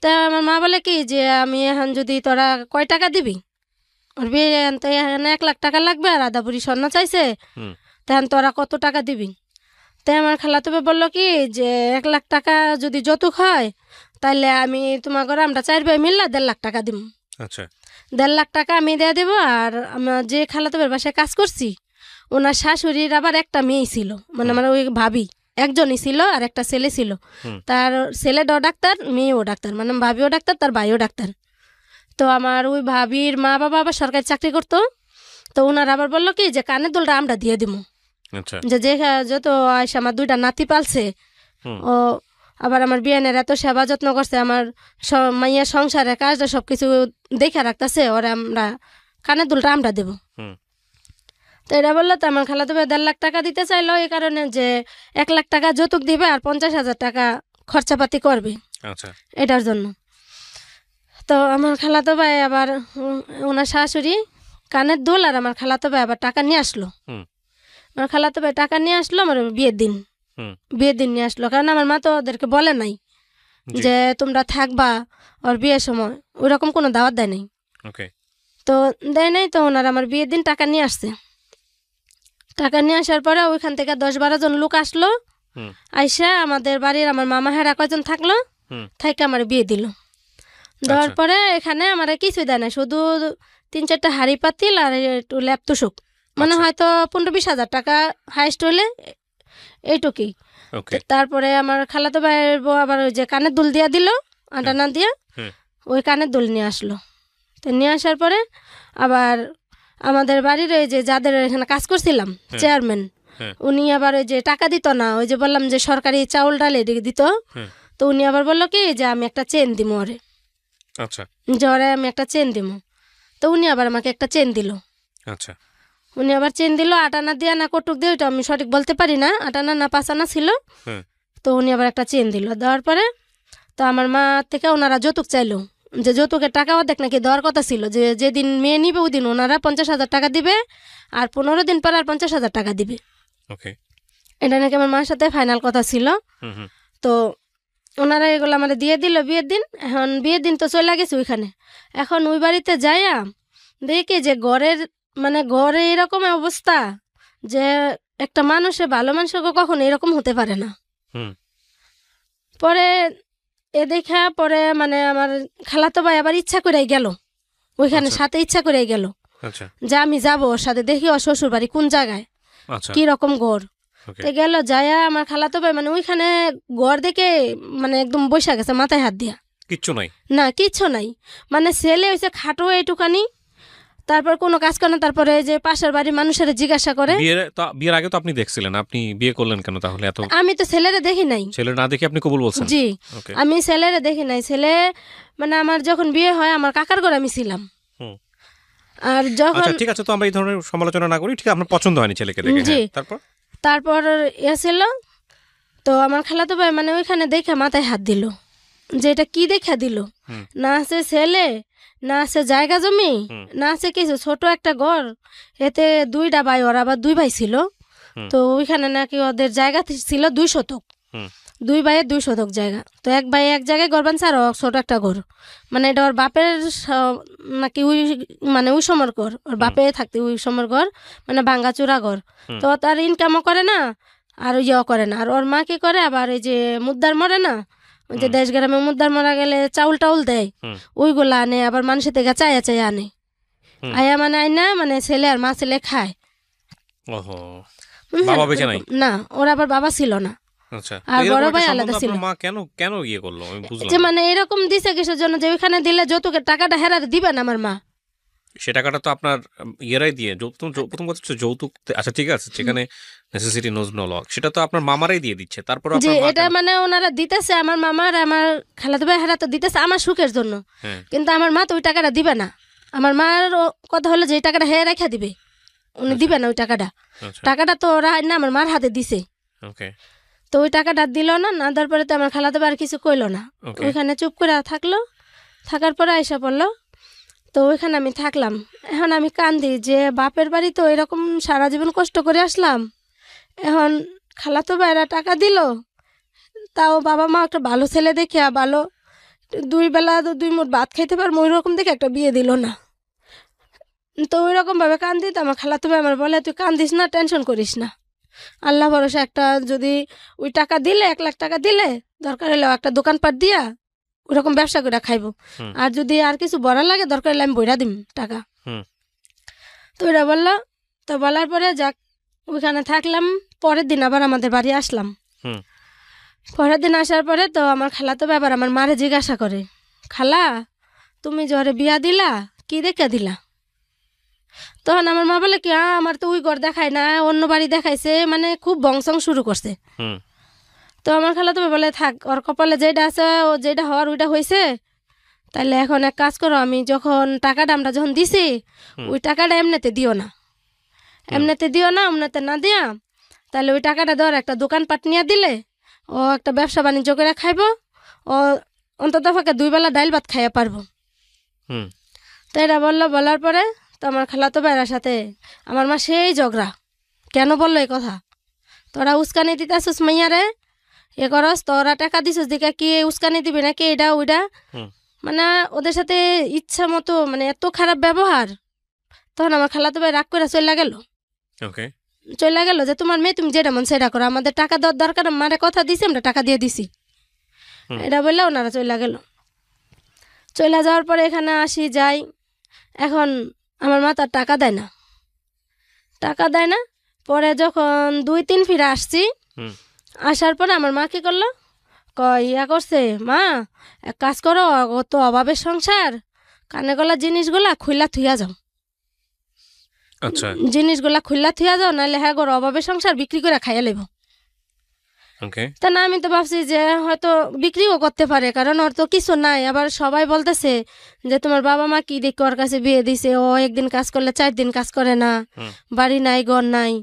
তা আমার মা বলে কি যে আমি এখন যদি তোরা কয় টাকা দিবি, ওর বিয়ে তো এখানে 1 লাখ টাকা লাগবে আর আধা বুড়ি স্বর্ণ চাইছে, তখন তোরা কত টাকা দিবি? তাই আমার খালাতো ভাই বললো কি যে 1 লাখ টাকা যদি যৌতুক হয় তাহলে আমি তোমার ঘরে আমরা 4 ভাই মিললে 1.5 লাখ টাকা দিব। আচ্ছা, 1.5 লাখ টাকা আমি দিয়ে দেবো। আর আমরা যে খালাতো ভাইয়ের বাসায় কাজ করছি, ওনার শাশুড়ির আবার একটা মেয়ে ছিল, মানে আমার ওই ভাবি একজনই ছিল, আর একটা ছেলে ছিল। তার ছেলেটাও ডাক্তার, মেয়েও ডাক্তার, মানে ভাবিও ডাক্তার, তার ভাইও ডাক্তার। তো আমার ওই ভাবির মা বাবা আবার সরকারি চাকরি করতো। তো ওনার আবার বললো কি যে কানের দুলটা আমরা দিয়ে দিব। আচ্ছা, যে যত আয়সা আমার 2টা নাতি পালছে, ও আবার আমার বিয়ানের এত সেবা যত্ন করছে, আমার মাইয়া সংসারের কাজটা সব কিছু দেখে রাখতেছে, ওরা আমরা কানের দুলটা আমরা দেবো। তো এটা বললো। তো আমার খালাতো ভাই 1.5 লাখ টাকা দিতে চাইলো, এই কারণে যে 1 লাখ টাকা যৌতুক দিবে আর 50,000 টাকা খরচাপাতি করবে আচ্ছা, এটার জন্য। তো আমার খালাতো ভাই আবার ওনার শাশুড়ি কানের দুল আর আমার খালাতো ভাই আবার টাকা নিয়ে আসলো। আমার খালাতো ভাই টাকা নিয়ে আসলো আমার বিয়ের দিন। বিয়ের দিন নিয়ে আসলো, কারণ আমার মা তো ওদেরকে বলে নাই যে তোমরা থাকবা ওর বিয়ের সময়, ওইরকম কোনো দাওয়াত দেয় নাই। তো দেয় নাই। তো ওনার আমার বিয়ের দিন টাকা নিয়ে আসছে। টাকা নিয়ে আসার পরে ওইখান থেকে 10-12 জন লোক আসলো। আইসা আমাদের বাড়ির আমার মামা হেরা কয়জন থাকলো, থাইকে আমার বিয়ে দিল। দেওয়ার পরে এখানে আমার কিছুই দেয় না, শুধু 3-4টা হাড়ি পাতিল আর একটু ল্যাপ তুষুক, মানে হয়তো 15-20 হাজার টাকা হাইস্ট হইলে, এইটুকুই। তারপরে আমার খালাতো ভাইয়ের বউ আবার ওই যে কানের দুল দিয়া দিল, আটা না দিয়া, ওই কানের দুল নিয়ে আসলো। তো নিয়ে আসার পরে আবার আমাদের বাড়ির ওই যে যাদের এখানে কাজ করছিলাম চেয়ারম্যান, উনি আবার ওই যে টাকা দিত না, ওই যে বললাম যে সরকারি চাউল ডাল এদিকে দিত, তো উনি আবার বললো কি যে আমি একটা চেন দিব ওরে, আচ্ছা যে ওরে আমি একটা চেন দিব। তো উনি আবার আমাকে একটা চেন দিল। আচ্ছা উনি আবার চেন দিল, আটানা দিয়া না কটুক দিয়ে, ওইটা আমি সঠিক বলতে পারি না, আটানা না পাঁচানা ছিল। তো উনি আবার একটা চেন দিল, দেওয়ার পরে তো আমার মা থেকে ওনারা যৌতুক চাইলো, যে যৌতুকের টাকাও দেখ নাকি দেওয়ার কথা ছিল, যে যেদিন মেয়ে নিবে ওই দিন ওনারা 50,000 টাকা দিবে, আর 15 দিন পর আর 50,000 টাকা দিবে। ওকে, এটা নাকি আমার মার সাথে ফাইনাল কথা ছিল। তো ওনারা এগুলো আমাদের দিয়ে দিল বিয়ের দিন। এখন বিয়ের দিন তো চলে গেছে ওইখানে। এখন ওই বাড়িতে যাইয়া দেখি যে ঘরে এরকম অবস্থা যে একটা মানুষে ভালো মানুষকে কখনো এরকম হতে পারে না। পরে দেখা পরে আমার খালাতো ভাই আবার ইচ্ছা করে গেল ওইখানে, সাথে ইচ্ছা করে গেল যে আমি যাবো ওর সাথে, দেখি ওর শ্বশুর বাড়ি কোন জায়গায়, কি রকম ঘর। তো গেল যায়া আমার খালাতো ভাই ওইখানে ঘর দেখে একদম বৈশা গেছে মাথায় হাত দিয়া। কিচ্ছু নাই না, কিচ্ছু নাই, ছেলে হয়েছে খাটো এইটুকানি, তারপর কোনো কাজ করে না। তারপরে এই যে পাশের বাড়ির মানুষের জিজ্ঞাসা করে, বিয়ের আগে তো আপনি দেখছিলেন, আপনি বিয়ে করলেন কেন তাহলে? এত আমি তো ছেলেরে দেখি নাই। ছেলে না দেখে আপনি কবুল বলছেন? জি, আমি ছেলেরে দেখি নাই। ছেলে আমার যখন বিয়ে হয় আমার কাকার ঘরে আমি ছিলাম। আর যখন ঠিক আছে, তো আমরা এই ধরনের সমালোচনা না করি, ঠিক আছে, আপনার পছন্দ হয়নি ছেলেকে দেখে। জি, তারপর ছিল। তো আমার খালাতো ভাই ওইখানে দেখে মাথায় হাত দিল, যে এটা কি দেখা দিল, না আছে ছেলে, না আছে জায়গা জমি, না আছে কিছু, ছোট একটা ঘর, এতে 2টা ভাই, ওরা আবার 2 ভাই ছিল। তো ওইখানে নাকি ওদের জায়গা ছিল 2 শতক, 2 ভাইয়ের 2 শতক জায়গা। তো এক ভাই এক জায়গায় ঘর বানছে, আর ছোট একটা ঘর, এটা ওর বাপের নাকি ওই ওই সময়ের ঘর, ওর বাপে থাকতে ওই সময়ের ঘর, ভাঙ্গাচুরা ঘর। তো তার ইনকামও করে না আর ইয়েও করে না। আর ওর মা কি করে, আবার এই যে মুদ্দার মরে না, ওই যে দেশ গ্রামে মুদ্দার মারা গেলে চাউল টাউল দেয়, ওইগুলো আনে, আবার মানুষের থেকে চাইয়া চাইয়া আনে, আয়া আইনা ছেলে আর মা ছেলে খায়। না, ওর আবার বাবা ছিল না, আর বড় ভাই আলাদা ছিল। মা কেন ইয়ে করলো আমি বুঝলাম যে এরকম দিছে কিসের জন্য, যে ওইখানে দিলে যৌতুকের টাকাটা হেরার দিবে না আমার মা। সে টাকাটা তো আপনার ইয়েরাই দিয়ে, প্রথম কথা হচ্ছে যৌতুক। আচ্ছা ঠিক আছে, যেখানে নেসেসিটি নোজ নো ল, সেটা তো আপনার মামারাই দিয়ে দিচ্ছে। তারপর যে এটা ওনারা দিতেছে, আমার মামার আমার খালাতো ভাই হেরা তো দিতেছে আমার সুখের জন্য, কিন্তু আমার মা তো ওই টাকাটা দিবে না। আমার মার কথা হলো যে এই টাকাটা হেরে রেখে দিবে, উনি দিবে না ওই টাকাটা তো ওরা না আমার মার হাতে দিছে। তো ওই টাকাটা দিল না, না দেওয়ার পরে তো আমার খালাতো ভাই আর কিছু কইলো না, ওইখানে চুপ করে থাকলো। থাকার পরে আইসা পড়লো। তো ওইখানে আমি থাকলাম। এখন আমি কান্দি যে বাপের বাড়ি তো এরকম সারা জীবন কষ্ট করে আসলাম, এখন খালাতো ভাইরা টাকা দিল, তাও বাবা মা একটা ভালো ছেলে দেখে, ভালো 2 বেলা 2 মুঠ ভাত খাইতে পারবো ওই রকম দেখে একটা বিয়ে দিল না। তো ওই রকমভাবে কান্দি। তো আমার খালাতো ভাই আমার বলে, তুই কান্দিস না, টেনশন করিস না, আল্লাহ ভরসা, একটা যদি ওই টাকা দিলে 1 লাখ টাকা দিলে দরকার হলে একটা দোকানপাট দিয়া ওরকম ব্যবসা করে খাইব, আর যদি আর কিছু বড়া লাগে দরকার হলে আমি বইরা দিম টাকা। তো ওইটা বললো। তো বলার পরে যাক ওইখানে থাকলাম। পরের দিন আবার আমাদের বাড়ি আসলাম। পরের দিন আসার পরে তো আমার খালাতো ভাই আবার আমার মারে জিজ্ঞাসা করে, খালা তুমি জরে বিয়া দিলা, কি দেখে দিলা? তখন আমার মা বলে কি, আমার তো ওই ঘর দেখায় না, অন্য বাড়ি দেখাইছে, খুব বংশং শুরু করছে। তো আমার খালাতো ভাই বলে, থাক, ওর কপালে যেটা আছে, ও যেটা হওয়ার ওইটা হয়েছে, তাহলে এখন এক কাজ করো, আমি যখন টাকাটা আমরা যখন দিছি ওই টাকাটা এমনিতে দিও না, এমনিতে না দিয়া, তাহলে ওই টাকাটা দেওয়ার একটা দোকানপাট নিয়ে দিলে ও একটা ব্যবসা বাণিজ্য করে খাইব, ও অন্তত ফাঁকে 2 বেলা ডাইল ভাত খাইয়া পারবো। তো এটা বলার পরে তো আমার খালাতো ভাইয়ের সাথে আমার মা সেই ঝগড়া, কেন বললো এই কথা, তোরা উস্কানি দিতে আসিস মাইয়ারে, এ করস, তোরা টাকা দিছিস দিকে কি উস্কানি দিবি নাকি, এটা ওইটা, ওদের সাথে ইচ্ছা মতো এত খারাপ ব্যবহার। তখন আমার খালাতো ভাই রাগ করে চলে গেল। যে তোমার মেয়ে, তুমি যেটা মন সেটা করো, আমাদের টাকা দেওয়ার দরকার, মারে কথা দিছি, আমরা টাকা দিয়ে দিছি, এটা বললে ওনারা চলে গেল। চলে যাওয়ার পরে এখানে আসি যাই। এখন আমার মা তার টাকা দেয় না। পরে যখন 2-3 ফিরে আসছি, আসার পরে আমার মা কি করলো, ইয়া করছে, মা এক কাজ করো, ও তো অভাবের সংসার, কানে গলা জিনিসগুলা খুইলা থুইয়া যাও, আচ্ছা, জিনিসগুলা খুইলা থুইয়া যাও, নাহলে হ্যাঁ গোর অভাবের সংসার বিক্রি করে খাইয়া লেব। ওকে। তা না, আমি তো ভাবছি যে হয়তো বিক্রিও করতে পারে, কারণ ওর তো কিছু নাই। আবার সবাই বলতেছে যে তোমার বাবা মা কি দেখে ওর কাছে বিয়ে দিছে, ও একদিন কাজ করলে 4 দিন কাজ করে না, হুম। বাড়ি নাই ঘর নাই।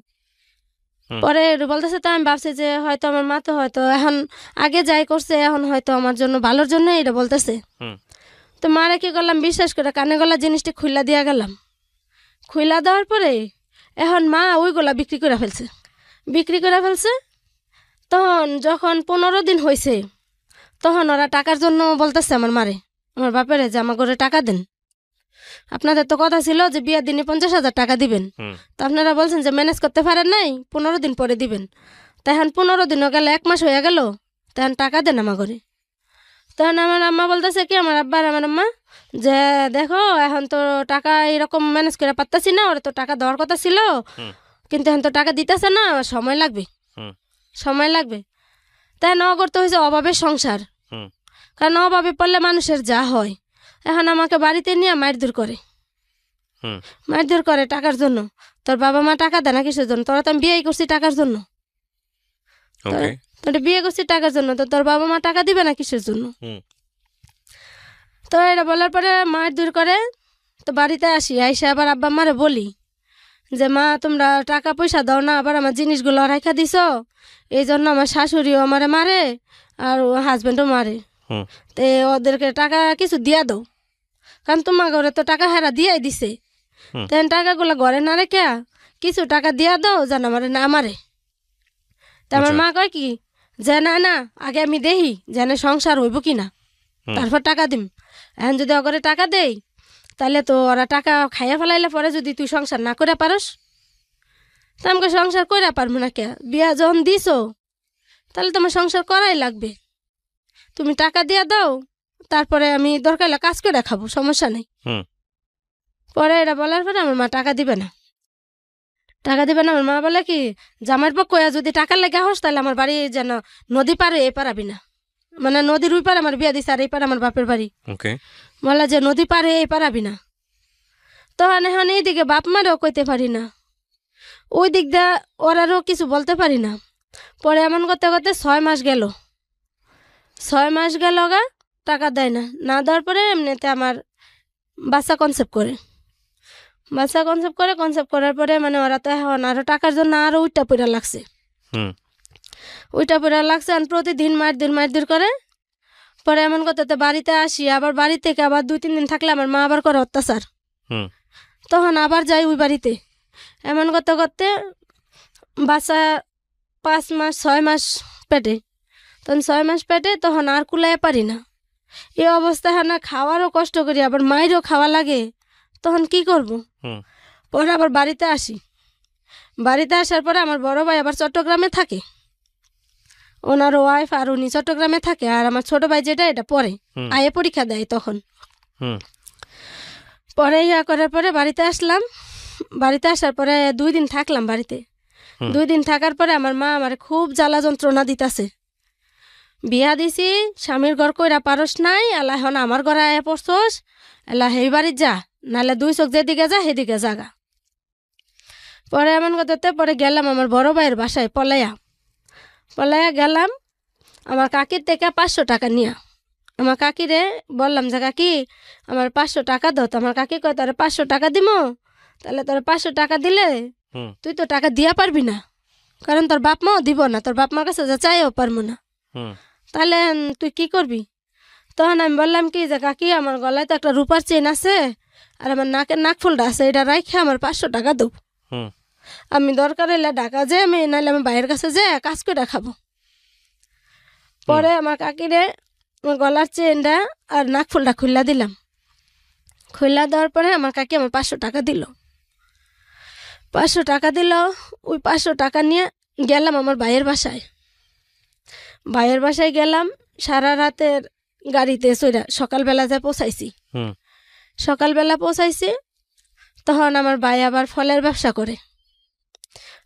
হুম। পরে বলতেছে, তো আমি ভাবছি যে হয়তো আমার মা তো হয়তো এখন আগে যাই করছে, এখন হয়তো আমার জন্য ভালোর জন্য এটা বলতেছে। হুম। তো মারে কি করলাম, বিশ্বাস করে কানে গলা জিনিসটা খুইলা দিয়া গেলাম। খুইলা দেওয়ার পরে এখন মা ওইগুলা বিক্রি করে ফেলছে, বিক্রি করে ফেলছে। তখন যখন 15 দিন হয়েছে, তখন ওরা টাকার জন্য বলতেছে আমার মারে, আমার বাপেরে, যে আমার ঘরে টাকা দেন, আপনাদের তো কথা ছিল যে বিয়ের দিনে 50,000 টাকা দিবেন, হুম। তো আপনারা বলছেন যে ম্যানেজ করতে পারেন নাই, 15 দিন পরে দিবেন। তখন 15 দিনও গেল, 1 মাস হয়ে গেল, তখন টাকা দেন আমার ঘরে। তখন আমার আম্মা বলতেছে কি, আমার আব্বা আর আমার আম্মা, যে দেখো এখন তো টাকা এরকম ম্যানেজ করে পারতাছি না, ওরা তো টাকা দেওয়ার কথা ছিল, হুম। কিন্তু এখন তো টাকা দিতেছে না, সময় লাগবে, হুম। সময় লাগবে। তাই ন করতে হয়েছে অভাবের সংসার, হুম। কারণ অভাবে পড়লে মানুষের যা হয়। এখন আমাকে বাড়িতে নিয়ে মারধর করে, হুম। মারধর করে টাকার জন্য। তোর বাবা মা টাকা দেয় না কিসের জন্য, তোরা তো আমি বিয়ে করছি টাকার জন্য, ওকে। তোর বিয়ে করছি টাকার জন্য, তো তোর বাবা মা টাকা দিবে না কিসের জন্য। হুম। তো এটা বলার পরে মারধর করে। তো বাড়িতে আসি, আইসে আবার আব্বা মারে বলি যে মা তোমরা টাকা পয়সা দাও না, আবার আমার জিনিসগুলো রাখা দিছ, এই জন্য আমার শাশুড়িও আমারে মারে আর হাজব্যান্ডও মারে। হুম। তে ওদেরকে টাকা কিছু দিয়া দাও, কারণ তোমার ঘরে তো টাকা হারা দিয়াই দিছে, হুম। তেন টাকাগুলো ঘরে না রেখে কিছু টাকা দিয়া দাও, যেন আমারে না মারে। তা আমার আচ্ছা। মা কয় কি, যে না না, আগে আমি দেখি যেন সংসার হইব কি না, হুম। তারপর টাকা দিম। এখন যদি ওগরে টাকা দেই, তাহলে তো ওরা টাকা খাইয়া ফেলাইলে পরে যদি তুই সংসার না করে পারস, তা আমাকে সংসার করে পারবো না কে, বিয়া যখন দিছো তাহলে তোমার সংসার করাই লাগবে, তুমি টাকা দিয়া দাও, তারপরে আমি দরকার হলে কাজ করে খাবো, সমস্যা নেই। হুম। পরে এটা বলার পরে আমার মা টাকা দিবে না, টাকা দিবে না। আমার মা বলে কি, জামাইর পক্ষ যদি টাকার লেগে হস, তাহলে আমার বাড়ি যেন নদী পারে এ পারাবি না, মানে নদীর ওই পারে আমার বিয়া দিছে আর এই পারে আমার বাপের বাড়ি, ওকে। বলে যে নদী পারে এই পারাবি না। তখন এখন এইদিকে বাপ মারেও কইতে পারি না, ওই দিক দিয়ে ওরারও কিছু বলতে পারি না। পরে এমন করতে করতে 6 মাস গেল, 6 মাস গেল গা, টাকা দেয় না। না দেওয়ার পরে এমনিতে আমার বাচ্চা কনসেপ্ট করে, বাচ্চা কনসেপ্ট করার পরে মানে ওরা তো এখন আরও টাকার জন্য আরও উইটা পইরা লাগছে, হুম। উইটা পইরা লাগছে। আর প্রতিদিন মারধর করে। পরে এমন করতে বাড়িতে আসি, আবার বাড়ি থেকে আবার 2-3 দিন থাকলে আমার মা আবার করে অত্যাচার, হুম। তখন আবার যাই ওই বাড়িতে। এমন করতে করতে বাচ্চা 5 মাস 6 মাস পেটে, তখন 6 মাস পেটে, তখন আর কুলাইয়া পারি না। এই অবস্থায় না খাওয়ারও কষ্ট করি, আবার মায়েরও খাওয়া লাগে, তখন কি করব। হুম। পরে আবার বাড়িতে আসি, বাড়িতে আসার পরে আমার বড় ভাই আবার চট্টগ্রামে থাকে, ওনার ওয়াইফ আর উনি চট্টগ্রামে থাকে, আর আমার ছোট ভাই যেটা এটা পরে হুম। আয়ে পরীক্ষা দেয় তখন। হুম। পরে ইয়া করার পরে বাড়িতে আসলাম, বাড়িতে আসার পরে 2 দিন থাকলাম বাড়িতে। হুম। 2 দিন থাকার পরে আমার মা আমার খুব জ্বালা যন্ত্রণা দিতাছে, বিয়া দিছি স্বামীর ঘর কইরা পারস নাই, এলা এখন আমার ঘরে আয়া পড়ছস, এলা হেই বাড়ির যা, নাহলে 2 চোখ যেদিকে যা সেদিকে জাগা। পরে এমন কথাতে পরে গেলাম আমার বড় ভাইয়ের বাসায়, পলাইয়া গেলাম আমার কাকির থেকে 500 টাকা নিয়া। আমার কাকিরে বললাম যে কাকি আমার 500 টাকা দাও, তো আমার কাকি কয় তোরে 500 টাকা দিমো, তাহলে তোর 500 টাকা দিলে হুম। তুই তো টাকা দিয়া পারবি না, কারণ তোর বাপ মাও দিব না, তোর বাপ মার কাছে যা চাইও পারবো না, হুম। তাহলে তুই কি করবি। তখন আমি বললাম কি যে কাকি আমার গলায় তো একটা রূপার চেন আছে, আর আমার নাকের নাকফুলটা আছে, এটা রাইখে আমার 500 টাকা দেব, হুম। আমি দরকার হইলে ঢাকা যে আমি নাহলে আমি বাইরের কাছে যে কাজ করে খাবো। পরে আমার কাকিরে আমার গলার চেনটা আর নাকফুলটা খুললা দিলাম, খুললা দেওয়ার পরে আমার কাকি আমার 500 টাকা দিল, 500 টাকা দিল। ওই 500 টাকা নিয়ে গেলাম আমার ভাইয়ের বাসায়, ভাইয়ের বাসায় গেলাম সারা রাতের গাড়িতে চইরা, সকালবেলা যায় পৌঁছাইছি, হুম। সকালবেলা পৌঁছাইছি। তখন আমার ভাই আবার ফলের ব্যবসা করে,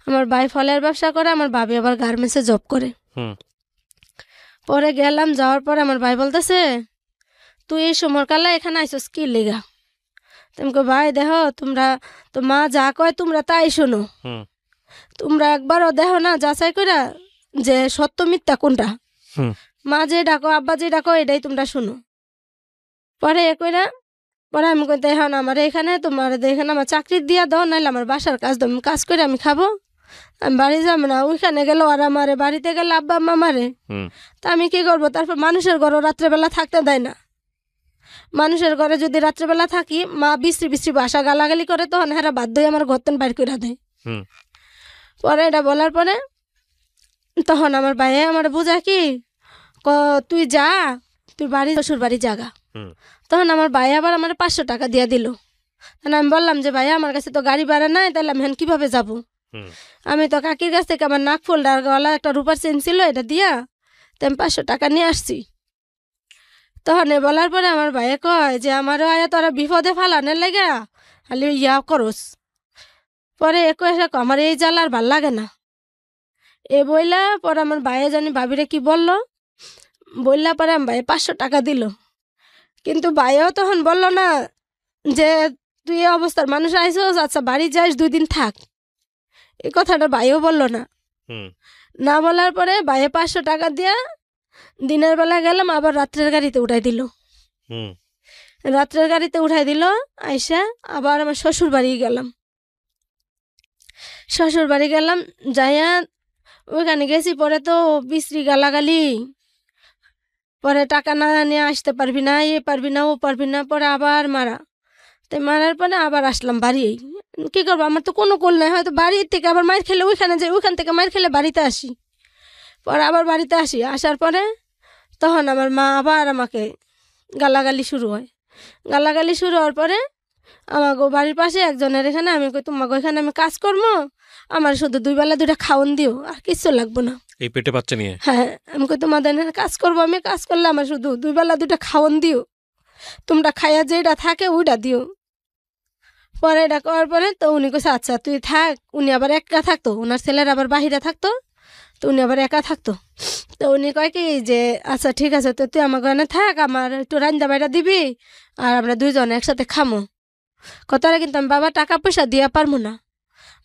আমার ভাই ফলের ব্যবসা করে, আমার ভাবি আবার গার্মেন্টসে জব করে। হুম। পরে গেলাম, যাওয়ার পরে আমার ভাই বলতেছে তুই এই সময় কালে এখানে আইসস কি লেগা? তুমি কো ভাই দেখো তোমরা তো মা যা কয় তোমরা তাই শোনো, হুম তোমরা একবারও দেখো না যাচাই করে যে সত্য মিথ্যা কোনটা। হুম মা যে ডাকো আব্বা যে ডাকো এটাই তোমরা শোনো। পরে এ কইরা পরে আমি কই দেখো না আমার এখানে তোমার এখানে আমার চাকরি দিয়া দাও, নাহলে আমার বাসার কাজ দাও, আমি কাজ করে আমি খাবো, আমি বাড়ি যাবো না। ওইখানে গেল আর আমারে বাড়িতে গেলে আব্বা আম্মা মারে, হুম তা আমি কি করবো? তারপর মানুষের ঘরও রাত্রেবেলা থাকতে দেয় না। মানুষের ঘরে যদি রাত্রেবেলা থাকি মা বিশ্রী বিশ্রী বাসা গালাগালি করে, তখন হেরা বাধ্য হয়ে আমার ঘরতেন বাইর করে দেয়। হুম পরে এটা বলার পরে তখন আমার ভাইয়া আমার বোঝা কি তুই যা, তুই বাড়ি শ্বশুর বাড়ি জাগা। হুম তখন আমার ভাই আবার আমার 500 টাকা দিয়ে দিল। তখন আমি বললাম যে ভাইয়া আমার কাছে তো গাড়ি ভাড়া নাই, তাহলে আমি এখন কীভাবে যাব? হুম আমি তো কাকির কাছ থেকে আমার নাক ফোল্ডার গলা একটা রূপার চেন ছিল, এটা দিয়া তো আমি 500 টাকা নিয়ে আসছি। তখন এ বলার পরে আমার ভাইয়া কয় যে আমারও আয়া তোরা বিপদে ফালানের লেগে খালি ইয়া করস। পরে একো এসে আমার এই জ্বালা আর ভাল লাগে না এ বইলা। পরে আমার ভাইয়া জানি ভাবিরে কি বললো, বললা পরে আমার ভাই 500 টাকা দিল। কিন্তু ভাইয়াও তখন বললো না যে তুই এই অবস্থার মানুষ আইসোস, আচ্ছা বাড়ি যাইস 2 দিন থাক, এই কথাটা ভাইও বললো না। হুম না বলার পরে ভাইয়ে 500 টাকা দিয়া দিনের বেলা গেলাম, আবার রাত্রের গাড়িতে উঠাই দিল। হুম রাত্রের গাড়িতে উঠাই দিল, আইসা আবার আমার শ্বশুর বাড়ি গেলাম। শ্বশুর বাড়ি গেলাম, যাইয়া ওইখানে গেছি, পরে তো বিশ্রী গালাগালি, পরে টাকা না নিয়ে আসতে পারবি না, এ পারবি না ও পারবি না, পরে আবার মারা। তাই মারার পরে আবার আসলাম বাড়ি। কী করবো, আমার তো কোনো কোল নাই, হয়তো বাড়ির থেকে আবার মার খেলে ওইখানে যাই, ওইখান থেকে মার খেলে বাড়িতে আসি। পরে আবার বাড়িতে আসি, আসার পরে তখন আমার মা আবার আমাকে গালাগালি শুরু হয়। গালাগালি শুরু হওয়ার পরে আমাকে বাড়ির পাশে একজনের এখানে আমি কই তোমাকে ওইখানে আমি কাজ করবো, আমার শুধু 2 বেলা 2টা খাওয়ান দিও, আর কিছু লাগবো না। এই পেটে বাচ্চা নিয়ে? হ্যাঁ, আমি কই তোমাদের এখানে কাজ করবো, আমি কাজ করলে আমার শুধু 2 বেলা 2টা খাওয়ান দিও, তোমরা খাইয়া যেটা থাকে ওইটা দিও। পরে এটা করার পরে তো উনি কইছে আচ্ছা তুই থাক। উনি আবার একা থাকতো, ওনার ছেলের আবার বাহিরে থাকতো, তো উনি আবার একা থাকতো। তো উনি কয় কি যে আচ্ছা ঠিক আছে, তো তুই আমার ঘরে থাক, আমার একটু রান্না বাইরা দিবি, আর আমরা 2 জন একসাথে খামো। কথাটা কিন্তু আমি বাবা টাকা পয়সা দিয়া পারবো না,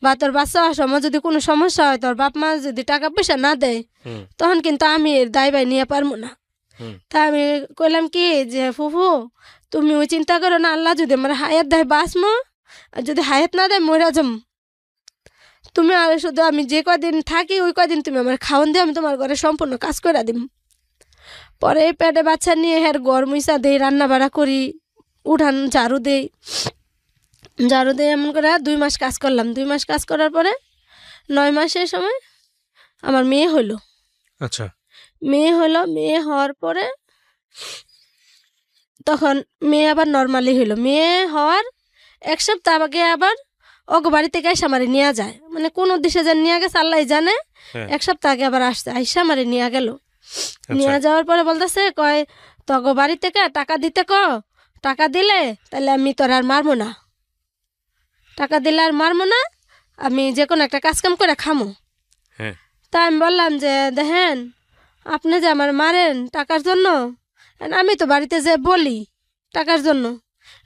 বা তোর বাচ্চা হওয়ার সময় যদি কোনো সমস্যা হয়, তোর বাপ মা যদি টাকা পয়সা না দেয়, হুম তখন কিন্তু আমি এর দায় বাই নিয়ে পারবো না। হুম তা আমি কইলাম কি যে ফুফু তুমি ওই চিন্তা করো না, আল্লাহ যদি আমার হায়াত দেয় বাঁচমো, আর যদি হায়াত না দেয় মরা যাম। তুমি আর শুধু আমি যে কদিন থাকি ওই কদিন তুমি আমার খাওয়ান দিয়ে আমি তোমার ঘরে সম্পূর্ণ কাজ করে দিম। পরে এই পেটে বাচ্চা নিয়ে হের গড় মুইসা দেই, রান্না বাড়া করি, উঠান ঝাড়ু দেই, ঝাড়ু দিয়ে এমন করে 2 মাস কাজ করলাম। 2 মাস কাজ করার পরে 9 মাসের সময় আমার মেয়ে হলো। আচ্ছা মেয়ে হলো, মেয়ে হওয়ার পরে তখন মেয়ে আবার নর্মালি হলো। মেয়ে হওয়ার 1 সপ্তাহ আগে আবার ওকে বাড়ি থেকে এসে আমারে নিয়ে যায়, মানে কোন উদ্দেশ্যে যেন নিয়ে গেছে আল্লাহ জানে। হ্যাঁ 1 সপ্তাহ আগে আবার আসছে, আইসা আমারে নিয়ে গেল। আচ্ছা নিয়ে যাওয়ার পরে বলতেছে কয় তোকে বাড়ি থেকে টাকা দিতে টাকা দিলে তাহলে আমি তোর আর মারবো না, টাকা দিলে আর মারবো না, আমি যে কোনো একটা কাজ কাম করে খামো। হ্যাঁ তা আমি বললাম যে দেখেন আপনি যে আমার মারেন টাকার জন্য, আর আমি তো বাড়িতে যে বলি টাকার জন্য,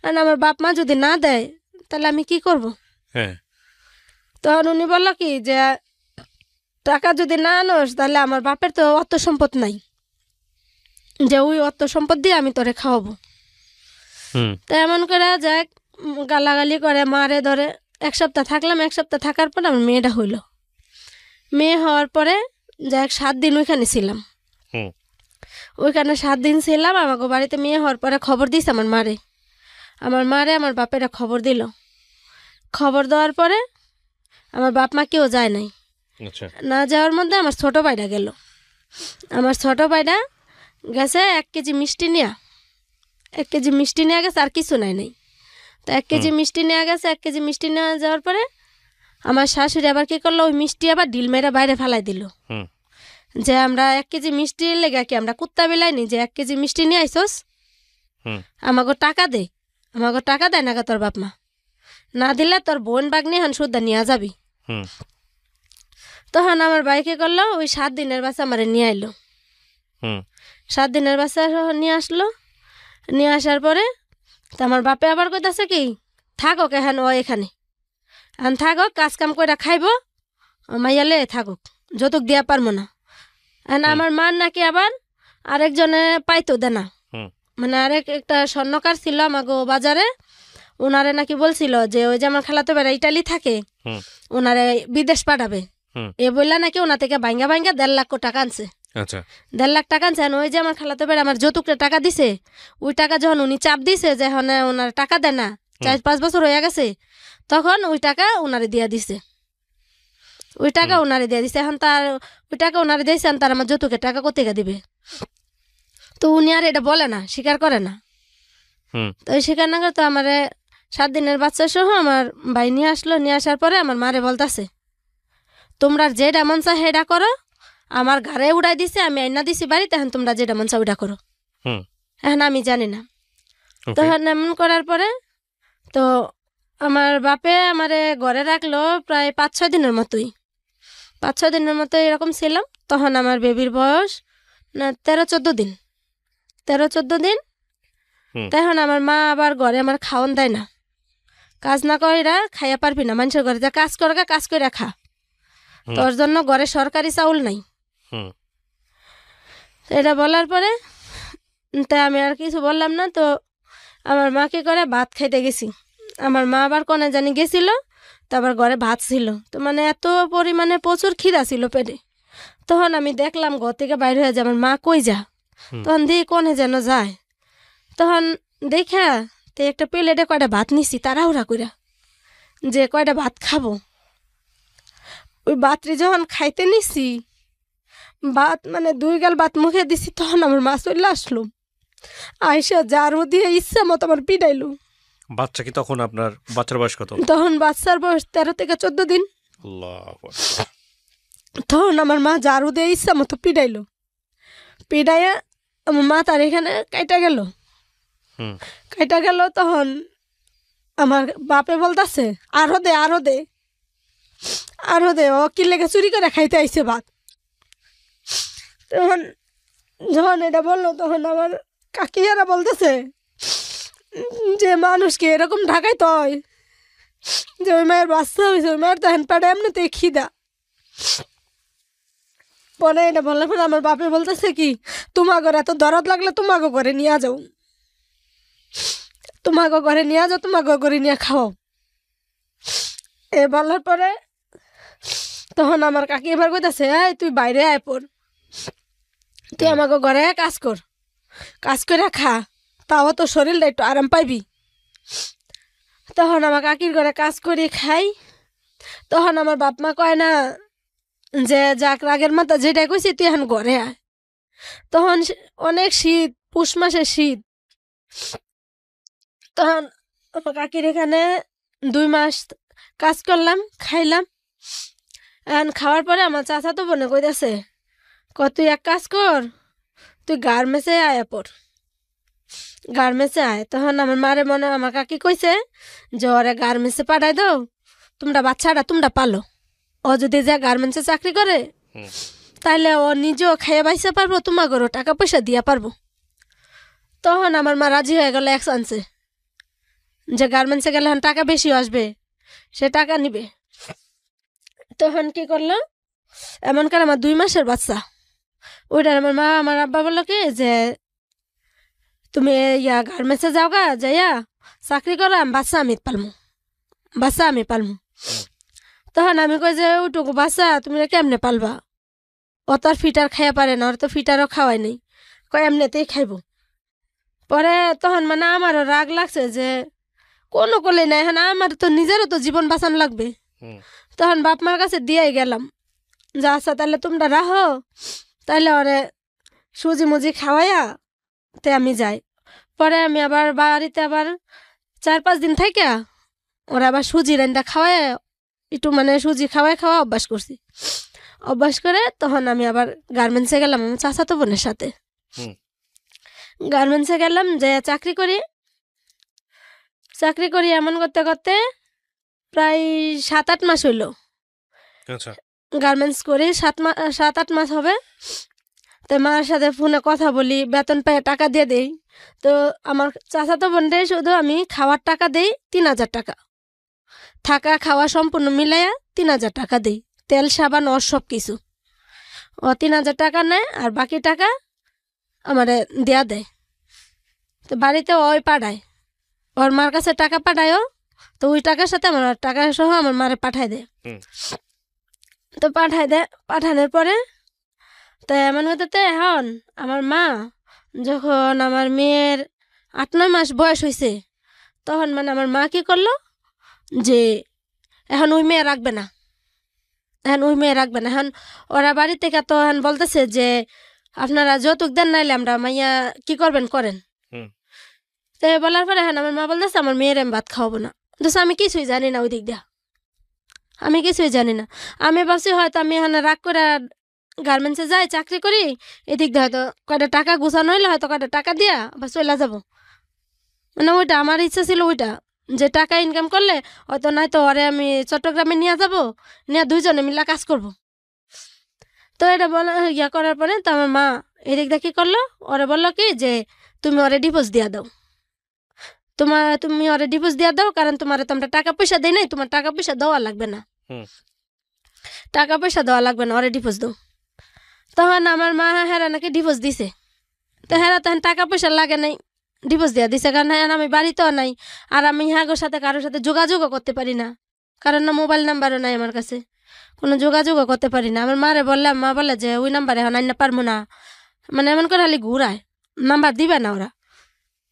আর আমার বাপ মা যদি না দেয় তাহলে আমি কি করব? হ্যাঁ তখন উনি বললো কি যে টাকা যদি না আনোস তাহলে আমার বাপের তো অর্থ সম্পদ নাই, যে ওই অর্থ সম্পদ দিয়ে আমি তোরে খাওয়াবো। হুম তো এমন করে যাক গালাগালি করে মারে ধরে। 1 সপ্তাহ থাকলাম, 1 সপ্তাহ থাকার পর আমার মেয়েটা হইলো। মেয়ে হওয়ার পরে যাক 7 দিন ওইখানে ছিলাম। হুম ওইখানে 7 দিন ছিলাম। আমাকে বাড়িতে মেয়ে হওয়ার পরে খবর দিয়েছে আমার মারে, আমার বাপেরা খবর দিল। খবর দেওয়ার পরে আমার বাপ মা কেউ যায় নাই। আচ্ছা না যাওয়ার মধ্যে আমার ছোটো ভাইটা গেল। আমার ছোটো ভাইটা গেছে 1 কেজি মিষ্টি নিয়ে, 1 কেজি মিষ্টি নিয়ে গেছে, আর কিছু নাই। তো 1 কেজি মিষ্টি নিয়ে গেছে। 1 কেজি মিষ্টি নিয়ে যাওয়ার পরে আমার শাশুড়ি আবার কী করলো, ওই মিষ্টি আবার ঢিল মেরে বাইরে ফেলাই দিল। হুম যে আমরা 1 কেজি মিষ্টি লেগে কি আমরা কুত্তা বিলাইনি যে 1 কেজি মিষ্টি নিয়ে আইসোস, হুম আমাকে টাকা দে, আমাকে টাকা দেয় না গা তোর বাপ মা, না দিলে তোর বোন বাগনি হন শুদ্ধা নিয়ে যাবি। হুম তখন আমার ভাই কী করলো, ওই 7 দিনের বাচ্চা আমারে নিয়ে আইলো। হুম 7 দিনের বাচ্চা সহ নিয়ে আসলো। নিয়ে আসার পরে তো আমার বাপে আবার কইতাছে কি থাকুক এখন ও এখানে, এখন থাকুক কাজ কাম করে খাইব, মাইয়ালে থাকুক, যৌতুক দিয়া পারবো না। এখন হুম। আমার মার নাকি আবার আরেকজনে পাইতো দেনা, হুম মানে আরেক একটা স্বর্ণকার ছিল আমাগো বাজারে, ওনারে নাকি বলছিল যে ওই যে আমার খালাতো বেড়া ইটালি থাকে, হুম ওনারে বিদেশ পাঠাবে। হুম এ বললা নাকি ওনা থেকে ভাঙ্গা ভাঙ্গা 1.5 লাখ টাকা আনছে। আচ্ছা 1.5 লাখ টাকা আনছে। ওই যে আমার খালাতো বেড়া আমার যৌতুকটা টাকা দিছে, ওই টাকা যখন উনি চাপ দিছে যে এখন ওনার টাকা দেয় না, 4-5 বছর হয়ে গেছে, তখন ওই টাকা ওনারে দিয়া দিছে। ওই টাকা ওনারে দিয়ে দিছে। এখন তার ওই টাকা ওনারে দিয়েছে, তার আমার যৌতুকের টাকা কোথেকে দিবে? তো উনি আর এটা বলে না, স্বীকার করে না। হুম তো ওই স্বীকার না করে তো আমার 7 দিনের বাচ্চা সহ আমার ভাই নিয়ে আসলো। নিয়ে আসার পরে আমার মারে বলতাছে তোমরা যেটা মন চায় সেটা করো, আমার ঘরে উড়াই দিছে, আমি আইনা দিছি বাড়িতে, এখন তোমরা যেটা মন চায় ওইটা করো। হুম এখন আমি জানি না। ওকে তখন এমন করার পরে তো আমার বাপে আমারে ঘরে রাখলো প্রায় 5-6 দিনের মতোই, 5-6 দিনের মতো এরকম ছিলাম। তখন আমার বেবির বয়স না 13-14 দিন, 13-14 দিন। হুম। তখন আমার মা আবার ঘরে আমার খাওয়ান দেয় না, কাজ না কইরা খাইয়া পারবি না, মানুষের ঘরে যা কাজ করগা কাজ করে খা, হুম। তোর জন্য ঘরে সরকারি চাউল নাই। হুম এটা বলার পরে তাই আমি আর কিছু বললাম না। তো আমার মা কি করে ভাত খাইতে গেছি, আমার মা আবার কোনে জানি গেছিল, তারপর ঘরে ভাত ছিল, তো মানে এত পরিমাণে প্রচুর খিদা ছিল পেটে। তখন আমি দেখলাম ঘর থেকে বাইরে হয়ে যায় আমার মা কই যা, হুম। তখন দিয়ে কোনে যেন যায়। তখন দেখা তো একটা প্লেটে কয়টা ভাত নিছি তাড়াহুড়া কইরা, যে কয়টা ভাত খাবো। ওই ভাতটি যখন খাইতে নিছি, ভাত মানে 2 গাল ভাত মুখে দিছি, তখন আমার মা চলে আসলো, আইসা ঝাড়ু দিয়ে ইচ্ছা মতো আমার পিটাইলো। বাচ্চা কি তখন আপনার বাচ্চার বয়স কত? তখন বাচ্চার বয়স 13-14 দিন। আল্লাহু আকবার। তখন আমার মা ঝাড়ু দিয়ে ইচ্ছা মতো পিটাইলো, পিটাইয়া আমার মা তার এখানে কাইটা গেল, হুম কাইটা গেল। তখন আমার বাপে বলতাছে আরো দে আরো দে আরো দে, ও কি লেগে চুরি করে খাইতে আইছে ভাত। তখন যখন এটা বললো তখন আমার কাকিয়ারা বলতেছে যে মানুষকে এরকম ঢাকাই হয়, যে ওই মায়ের বাচ্চা হয়েছে, ওই মায়ের তখন পেটে এমনিতেই খিদা। পরে এটা বললে পরে আমার বাপে বলতেছে কি তোমাকে এত দরদ লাগলে তোমাকে ঘরে নিয়ে যাও, তোমাকে ঘরে নিয়ে যাও, তোমাকে ঘরে নিয়ে খাও। এ বলার পরে তখন আমার কাকি এবার কইতাছে এই তুই বাইরে আয় পড়, তুই আমাকে ঘরে কাজ কর, কাজ করে খা, তাও তো শরীরটা একটু আরাম পাইবি। তখন আমার কাকির ঘরে কাজ করি খাই। তখন আমার বাপ মা কয় না যে যাক রাগের মাথা যেটা কইছি তুই এখন ঘরে আয়। তখন অনেক শীত, পুষ মাসে শীত। তখন আমার কাকির এখানে 2 মাস কাজ করলাম, খাইলাম। এখন খাওয়ার পরে আমার চাচা তো বোনে কইতাছে তুই এক কাজ কর, তুই গার্মেন্টসে আয়া পড়, গার্মেন্টসে আয়। তখন আমার মারে মনে আমার কাকি কইছে যে ওরে গার্মেন্টসে পাঠাই দাও, তোমরা বাচ্চাটা তোমরা পালো, ও যদি যা গার্মেন্টসে চাকরি করে হুম তাইলে ও নিজেও খাইয়া বাইসে পারবো, তোমাকেও টাকা পয়সা দিয়া পারবো। তখন আমার মা রাজি হয়ে গেল এক চান্সে, যে গার্মেন্টসে গেলে এখন টাকা বেশি আসবে, সে টাকা নিবে। তখন কি করলো, এমন করে আমার 2 মাসের বাচ্চা, ওইটা আমার মা আমার আব্বা বললো কি যে তুমি ইয়া গার্মেন্টসে যাও গা, যাইয়া চাকরি করো, আমি বাচ্চা আমি পালমু, বাচ্চা আমি পালমু। তখন আমি কই যে ওইটুকু বাচ্চা তুমি কেমনে পালবা, ও তো আর ফিটার খাইয়া পারে না, ওর তো ফিটারও খাওয়াই নেই, কয় এমনিতেই খাইব। পরে তখন মানে আমারও রাগ লাগছে যে কোনো করলে নাই, হ্যাঁ আমার তো নিজেরও তো জীবন বাঁচানো লাগবে। হুম তখন বাপ মার কাছে দিয়েই গেলাম যে আচ্ছা তাহলে তোমরা রাখো, তাহলে ওরে সুজি মুজি খাওয়াইয়া তে আমি যাই। পরে আমি আবার বাড়িতে আবার 4-5 দিন থেকে ওরা আবার সুজি রান্না খাওয়ায়, একটু মানে সুজি খাওয়া অভ্যাস করছি। অভ্যাস করে তখন আমি আবার গার্মেন্টসে গেলাম আমার চাচাতো বোনের সাথে। হুম গার্মেন্টসে গেলাম, যে চাকরি করি, চাকরি করি এমন করতে করতে প্রায় 7-8 মাস হইল। আচ্ছা গার্মেন্টস করি 7-8 মাস হবে। তো মার সাথে ফোনে কথা বলি, বেতন পেয়ে টাকা দিয়ে দেই। তো আমার চাচাতো বোনরে শুধু আমি খাওয়ার টাকা দেই 3,000 টাকা, থাকা খাওয়া সম্পূর্ণ মিলাইয়া 3,000 টাকা দেই, তেল সাবান ওর সব কিছু। ও 3,000 টাকা নেয় আর বাকি টাকা আমারে দেয়া দেয়। তো বাড়িতে ওই পাঠায়, ওর মার কাছে টাকা পাঠায়ও, তো ওই টাকার সাথে আমার টাকা সহ আমার মারে পাঠায় দেয়। হুম। তো পাঠায় দেয়, পাঠানোর পরে তো এমন হতে এখন আমার মা যখন আমার মেয়ের 8-9 মাস বয়স হয়েছে, তখন মানে আমার মা কি করলো যে এখন ওই মেয়ে রাখবে না, এখন ওরা বাড়ি থেকে তো এখন বলতেছে যে আপনারা যৌতুক দেন, নাইলে আমরা মাইয়া কি করবেন করেন। হুম। তো বলার পরে এখন আমার মা বলতেছে আমার মেয়ের আমি ভাত খাওয়াবো না। তো আমি কিছুই জানি না ওই দিক দিয়া, আমি কিছুই জানি না। আমি ভাবছি হয়তো আমি এখানে রাগ করে গার্মেন্টসে যাই, চাকরি করি, এদিক দিয়ে হয়তো কয়টা টাকা গুছানো হইলে হয়তো কয়টা টাকা দিয়া বা চলে যাব। মানে ওইটা আমার ইচ্ছা ছিল, ওইটা যে টাকা ইনকাম করলে হয়তো নয়তো ওরে আমি চট্টগ্রামে নিয়ে যাব, নিয়ে 2 জনে মিলে কাজ করব। তো এটা বলা করার পরে তো আমার মা এদিক দিয়ে কী করলো, ওরে বললো কি যে তুমি ওরে ডিভোর্স দিয়া দাও, তুমি ওরে ডিভোর্স দিয়া দাও, কারণ তোমার তো আমরা টাকা পয়সা দেই নাই, তোমার টাকা পয়সা দেওয়া লাগবে না, টাকা পয়সা দেওয়া লাগবে না, ওরে ডিভোর্স দাও। তখন আমার মা হেরা নাকি ডিভোর্স দিছে। তো হেরা তখন টাকা পয়সা লাগে নাই, ডিভোর্স দিয়া দিছে। কারণ হ্যাঁ আমি বাড়িতেও নাই, আর আমি হ্যাগোর সাথে কারোর সাথে যোগাযোগও করতে পারি না, কারণ না মোবাইল নাম্বারও নাই আমার কাছে, কোনো যোগাযোগও করতে পারি না। আমার মারে বললাম, মা বলে যে ওই নাম্বারে এখন আইনা পারবো না, মানে এমন করে খালি ঘুরায়, নাম্বার দিবে না ওরা।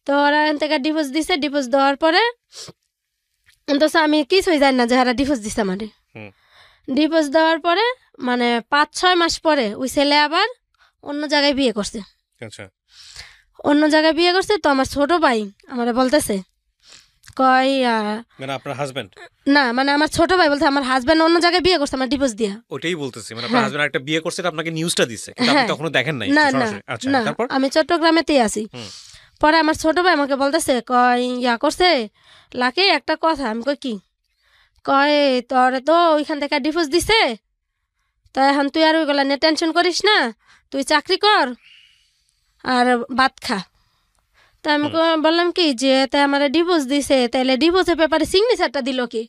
তো ওরা এখান থেকে ডিভোর্স দিছে। ডিভোর্স দেওয়ার পরে তো আমি কিছুই জানি না যে হারা ডিভোর্স দিছে আমারে। ডিভোর্স দেওয়ার পরে মানে 5-6 মাস পরে ওই ছেলে আবার অন্য জায়গায় বিয়ে করছে। আচ্ছা। অন্য জায়গায় বিয়ে করছে। তো আমার ছোট ভাই আমারে বলতেছে কয় মানে আপনার হাজবেন্ড? না, মানে আমার ছোট ভাই বলতে আমার হাজবেন্ড অন্য জায়গায় বিয়ে করছে আমার ডিভোর্স দিয়া। ওটাই বলতেছি, মানে আপনার হাজবেন্ড একটা বিয়ে করছে, আপনাকে নিউজটা দিছে, কিন্তু আপনি হ্যাঁ। তখনো দেখেন নাই না না সরাসরি? আচ্ছা, না, তারপর? আমি চট্টগ্রামেতেই আছি। পরে আমার ছোট ভাই আমাকে বলতেছে কয় করছে লাকি একটা কথা। আমি কই কি? কয় তোরে তো ওইখান থেকে ডিভোর্স দিছে, তো এখন তুই আর ওইগুলা নিয়ে টেনশন করিস না, তুই চাকরি কর আর ভাত খা। তা আমি বললাম কি যে তাই আমার ডিভোর্স দিছে, তাহলে ডিভোর্সের পেপারে সিগনেচারটা দিল কি?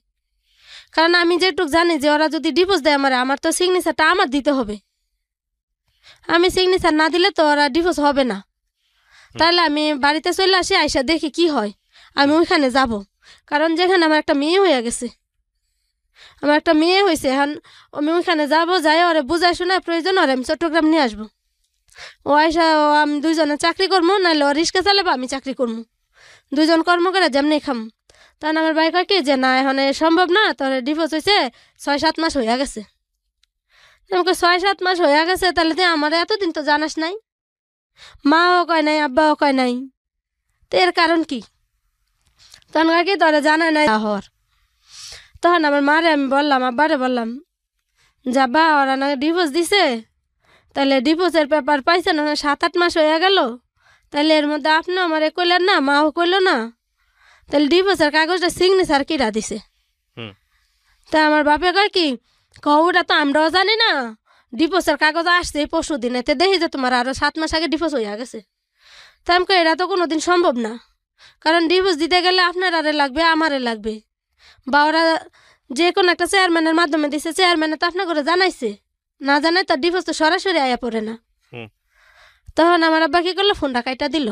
কারণ আমি যেটুক জানি যে ওরা যদি ডিভোর্স দেয় আমার তো সিগনেচারটা আমার দিতে হবে। আমি সিগনেচার না দিলে তো ওরা ডিভোর্স হবে না। তাহলে আমি বাড়িতে চলে আসি, আইসা দেখি কি হয়, আমি ওইখানে যাব। কারণ যেখানে আমার একটা মেয়ে হয়ে গেছে, আমার একটা মেয়ে হয়েছে, এখন আমি ওইখানে যাব, যাই ওরে বুঝাই শোনা প্রয়োজন ওরে আমি চট্টগ্রাম নিয়ে আসবো। ও আইসা আমি 2 জনে চাকরি করবো, নাহলে ও রিক্সা চালাবো, আমি চাকরি করবো, 2জন কর্ম করে যেমনি খাম। তখন আমার ভাই কয় কি যে না এখন সম্ভব না, তোর ডিভোর্স হয়েছে 6-7 মাস হয়ে গেছে। আমাকে 6-7 মাস হয়ে গেছে, তাহলে তুই আমার এতদিন তো জানাস নাই, মাও কয় নাই, আব্বাও কয় নাই, তো এর কারণ কি? তখন কয় কি তোরা জানা নাই হওয়ার। তখন আমার মারে আমি বললাম, আব্বারে বললাম, যাবা ওরা না ডিভোর্স দিছে, তাহলে ডিভোর্সের পেপার পাইছে না 7-8 মাস হয়ে গেল, তাহলে এর মধ্যে আপনি আমারে কইলেন না, মাও কইল না, তাহলে ডিভোর্সের কাগজটা সিগনেচার কিরা দিছে? তা আমার বাপে কয় কি ওটা তো আমরাও জানি না, ডিভোর্সের কাগজ আসছে এই পরশু দিন, এতে দেখি যে তোমার আরো 7 মাস আগে ডিভোর্স হয়ে গেছে। তা আমি কই এটা তো কোনোদিন সম্ভব না, কারণ ডিভোর্স দিতে গেলে আপনার আরে লাগবে, আমারে লাগবে, বা ওরা যে কোনো একটা চেয়ারম্যানের মাধ্যমে দিছে, চেয়ারম্যানে তো আপনার করে জানাইছে, না জানাই তার ডিভোর্স তো সরাসরি আয়া পড়ে না। তখন আমার আব্বা কি করলো, ফোনটা কাইটা দিল,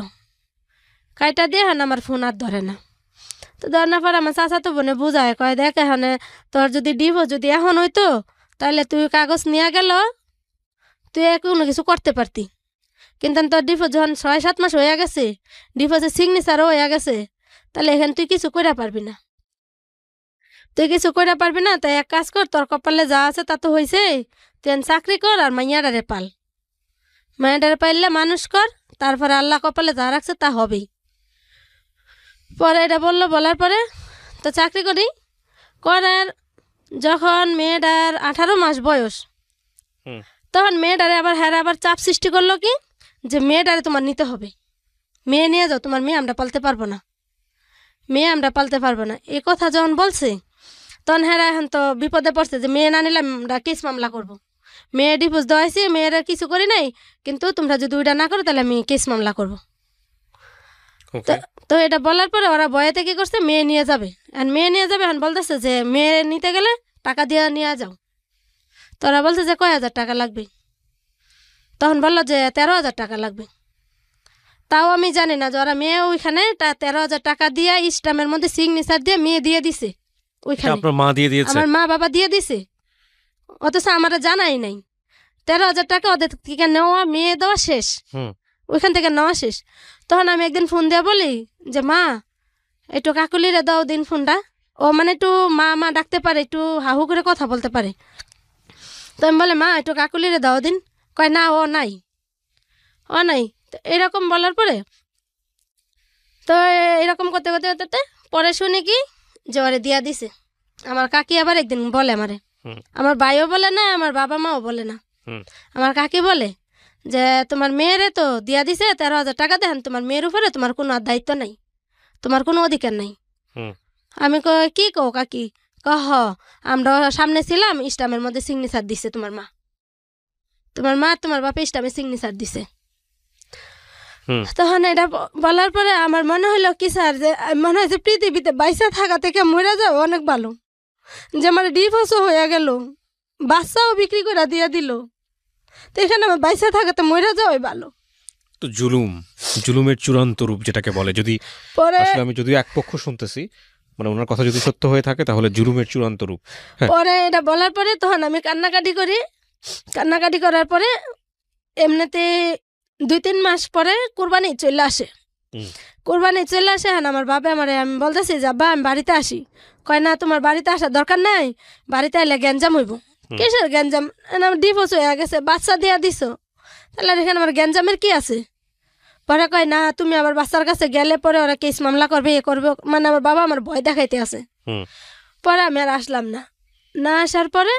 কাইটা দিয়ে এখন আমার ফোন আর ধরে না। তো ধর না পর আমার চাচা তো বোনে বুঝায়, কয় দেখ এখানে তোর যদি ডিভোর্স যদি এখন হইতো, তাহলে তুই কাগজ নিয়ে গেল, তুই কোনো কিছু করতে পারতি, কিন্তু তোর ডিভোর্স যখন 6-7 মাস হয়ে গেছে, ডিভোর্সের সিগনেচারও হয়ে গেছে, তাহলে এখানে তুই কিছু করে পারবি না, তুই কিছু করে পারবি না। তাই এক কাজ কর, তোর কপালে যা আছে তা তো হয়েছে, তুই চাকরি কর আর মাইয়াডারে পাল, মাইয়াডারে পাইলে মানুষ কর, তারপরে আল্লাহ কপালে যা রাখছে তা হবেই। পরে এটা বললো, বলার পরে তো চাকরি করি, করার যখন মেয়েটার 18 মাস বয়স, তখন মেয়েটারে আবার চাপ সৃষ্টি করলো কি যে মেয়েটারে তোমার নিতে হবে, মেয়ে নিয়ে যাও, তোমার মেয়ে আমরা পালতে পারবো না, মেয়ে আমরা পালতে পারবো না। এই কথা যখন বলছে, তখন এখন তো বিপদে পড়ছে যে মেয়ে না নিলে আমরা কেস মামলা করবো, মেয়ে ডিভোর্স দেওয়াইছি, মেয়েরা কিছু করি নাই, কিন্তু তোমরা যদি ওইটা না করো তাহলে আমি কেস মামলা করবো। ওকে তো এটা বলার পরে ওরা ভয়েতে কি করছে, মেয়ে নিয়ে যাবে। আর মেয়ে নিয়ে যাবে, এখন বলতেছে যে মেয়ে নিতে গেলে টাকা দিয়ে নিয়ে যাও। তো ওরা বলছে যে কয় হাজার টাকা লাগবে। তখন বললো যে 13,000 টাকা লাগবে। তাও আমি জানি না যে ওরা মেয়ে ওইখানে 13,000 টাকা দিয়ে স্ট্যাম্পের মধ্যে সিগনেচার দিয়ে মেয়ে দিয়ে দিছে এটা ওইখানে। আপনার মা দিয়ে দিয়েছে? আমার মা বাবা দিয়ে দিছে, অথচ আমার জানাই নাই। 13,000 টাকা ওদের থেকে নেওয়া, মেয়ে দেওয়া শেষ, হুম ওইখান থেকে নেওয়া শেষ। তখন আমি একদিন ফোন দিয়ে বলি যে মা একটু কাকুলিরে দাও দিন ফোনটা, ও মানে একটু মা মা ডাকতে পারে, একটু হাহু করে কথা বলতে পারে। তো আমি বলে মা একটু কাকুলিরে দাও দিন, কয় না ও নাই, ও নাই। তো এরকম বলার পরে তো এরকম করতে করতে করতে পরে শুনি কি যে ওরে দিয়া দিছে। আমার কাকি আবার একদিন বলে আমারে, হুম আমার ভাইও বলে না, আমার বাবা মাও বলে না, হুম আমার কাকি বলে যে তোমার মেয়েরে তো দিয়া দিছে 13,000 টাকা, দেন তোমার মেয়ের উপরে তোমার কোনো আর দায়িত্ব নাই, তোমার কোনো অধিকার নাই। হুম আমি কই কি কও কাকি? কহ আমরা সামনে ছিলাম, স্টামের মধ্যে সিগনেচার দিছে তোমার মা, তোমার মা তোমার বাপে স্টামে সিগনেচার দিছে। হুম তখন এটা বলার পরে আমার মনে হলো কি স্যার, যে মনে হয় যে পৃথিবীতে বাইসা থাকা থেকে মরে যাও অনেক ভালো, যে আমার ডিভোর্সও হয়ে গেল, বাচ্চাও বিক্রি করে দিয়ে দিল, তো এখানে আমার বাইসা থাকাতে মরে যাওয়াই ভালো। তো জুলুমের চূড়ান্ত রূপ যেটাকে বলে, যদি পরে আসলে আমি যদিও এক পক্ষ শুনতেছি, মানে ওনার কথা যদি সত্য হয়ে থাকে তাহলে জুলুমের চূড়ান্ত রূপ। হ্যাঁ পরে এটা বলার পরে তখন আমি কান্নাকাটি করি। কান্নাকাটি করার পরে এমনিতে 2-3 মাস পরে কোরবানি চলে আসে। হুম কোরবানি চলে আসে, হ্যাঁ আমার বাবা আমারে, আমি বলতেছি যে আব্বা আমি বাড়িতে আসি। কয় না তোমার বাড়িতে আসার দরকার নাই, বাড়িতে এলে গ্যাঞ্জাম হইব। কিসের গ্যাঞ্জাম? আমার ডিভোর্স হয়ে গেছে, বাচ্চা দিয়া দিছো, তাহলে এখানে আমার গ্যাঞ্জামের কি আছে? পরে কয় না তুমি আবার বাচ্চার কাছে গেলে পরে ওরা কেস মামলা করবে, এ করবে, মানে আমার বাবা আমার ভয় দেখাইতে আছে। হুম পরে আমি আর আসলাম না। না আসার পরে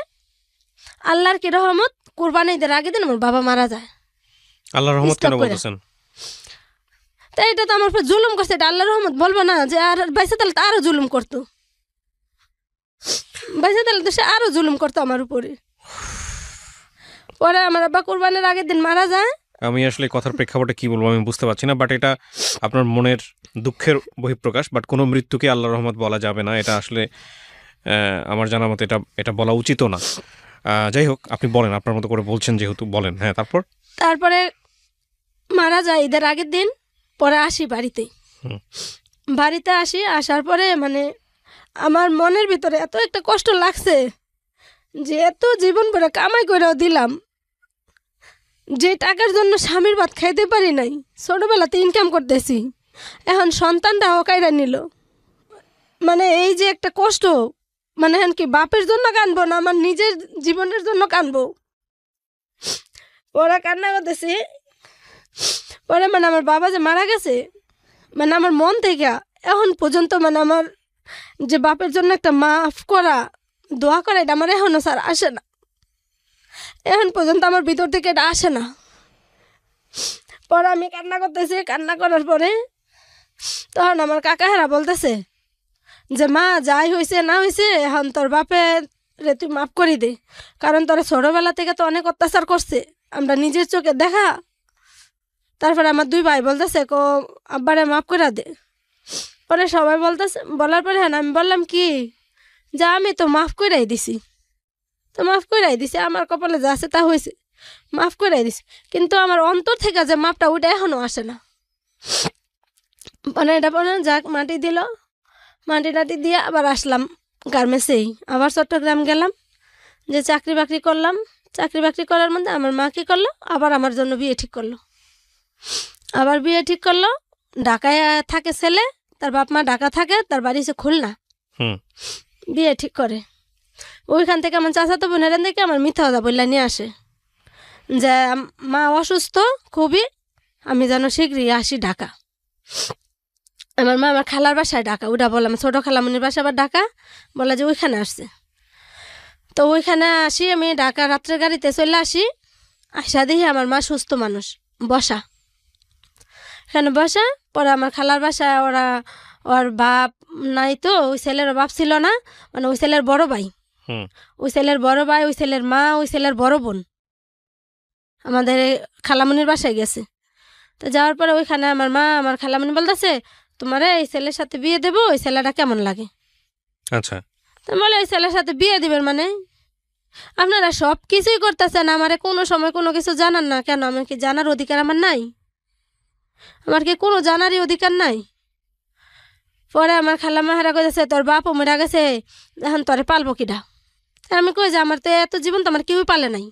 আল্লাহর কি রহমত, কোরবানি ঈদের আগের দিন আমার বাবা মারা যায়। আল্লাহর রহমত কেন Stop করে। বলতেছেন? তাই এটা তো আমার উপর জুলুম করছে, এটা আল্লাহর রহমত বলবো না? যে আর বাইসা তাহলে তো আরো জুলুম করতো, বাইসা তাহলে তো সে আরো জুলুম করতো আমার উপরে। পরে আমার আব্বা কোরবানির আগের দিন মারা যায়। আমি আসলে কথার প্রেক্ষাপটে কি বলবো আমি বুঝতে পারছি না, বাট এটা আপনার মনের দুঃখের বহিঃপ্রকাশ, বাট কোনো মৃত্যুকে আল্লাহর রহমত বলা যাবে না, এটা আসলে আমার জানার মতো এটা এটা বলা উচিতও না। যাই হোক, আপনি বলেন, আপনার মতো করে বলছেন যেহেতু, বলেন। হ্যাঁ তারপর? তারপরে মারা যায় ঈদের আগের দিন, পরে আসি বাড়িতে। হুম বাড়িতে আসি, আসার পরে মানে আমার মনের ভিতরে এত একটা কষ্ট লাগছে যে এত জীবন ভরে কামাই করেও দিলাম, যে টাকার জন্য স্বামীর ভাত খাইতে পারি নাই, ছোটবেলাতে ইনকাম করতেছি, এখন সন্তানটাও কাইরা নিল। মানে এই যে একটা কষ্ট, মানে এখন কি বাপের জন্য কানবো না আমার নিজের জীবনের জন্য কানবো? ওরা কান্না করতেছি। পরে মানে আমার বাবা যে মারা গেছে, মানে আমার মন থেকে এখন পর্যন্ত মানে আমার যে বাপের জন্য একটা মাফ করা, দোয়া করা, এটা আমার এখনও স্যার আসে না, এখন পর্যন্ত আমার ভিতর থেকে এটা আসে না। পরে আমি কান্না করতেছি, কান্না করার পরে তখন আমার কাকাহারা বলতেছে যে মা যাই হয়েছে না হয়েছে এখন তোর বাপের রে তুই মাফ করি দে, কারণ তোরা ছোটোবেলা থেকে তো অনেক অত্যাচার করছে, আমরা নিজের চোখে দেখা। তারপরে আমার 2 ভাই বলতেছে কো আব্বারে মাফ করে দে। পরে সবাই বলতেছে, বলার পরে হ্যাঁ আমি বললাম কি যে আমি তো মাফ কইরাই দিছি, তো মাফ কইরাই দিছি, আমার কপালে যা আছে তা হয়েছে, মাফ কইরাই দিছি, কিন্তু আমার অন্তর থেকে যে মাপটা ওইটা এখনও আসে না। মানে এটা পরে যাক মাটি দিল, মাটি টাটি দিয়ে আবার আসলাম গার্মেন্টসেই, আবার চট্টগ্রাম গেলাম, যে চাকরি বাকরি করলাম। চাকরি বাকরি করার মধ্যে আমার মা কী করলো, আবার আমার জন্য বিয়ে ঠিক করলো। আবার বিয়ে ঠিক করলো, ঢাকায় থাকে ছেলে, তার বাপ মা ঢাকা থাকে, তার বাড়ি হচ্ছে খুলনা। হুম বিয়ে ঠিক করে ওইখান থেকে আমার চাচাতো বোনের থেকে আমার মিথ্যা কথা বললা নিয়ে আসে যে মা অসুস্থ খুবই, আমি যেন শীঘ্রই আসি ঢাকা। আমার মা আমার খালার বাসায় ঢাকা, ওটা বললাম ছোটো খালামনির বাসা আবার ঢাকা, বলে যে ওইখানে আসছে। তো ওইখানে আসি আমি, ঢাকা রাত্রের গাড়িতে চলে আসি, আসা দেখি আমার মা সুস্থ মানুষ বসা, এখানে বসা। পরে আমার খালার বাসায় ওরা, ওর বাপ নাই, তো ওই ছেলের বাপ ছিল না, মানে ওই ছেলের বড় ভাই, হুম। ওই ছেলের বড় ভাই, ওই ছেলের মা, ওই ছেলের বড় বোন আমাদের খালামণির বাসায় গেছে। তো যাওয়ার পরে ওইখানে আমার মা আমার খালামণি বলতেছে, তোমারে এই ছেলের সাথে বিয়ে দেবো, ওই ছেলেটা কেমন লাগে? আচ্ছা। তো বলে ওই ছেলের সাথে বিয়ে দিবেন মানে? আপনারা সব কিছুই করতেছেন, আমারে কোনো সময় কোনো কিছু জানান না কেন? আমার কি জানার অধিকার আমার নাই? আমার কি কোনো জানারই অধিকার নাই? পরে আমার খালাম্মা হারা কইতেছে, তোর বাপও মরে গেছে, এখন তোরে পালবো কিডা? আমি কই যে আমার তো এত জীবন তো আমার কেউই পালে নাই,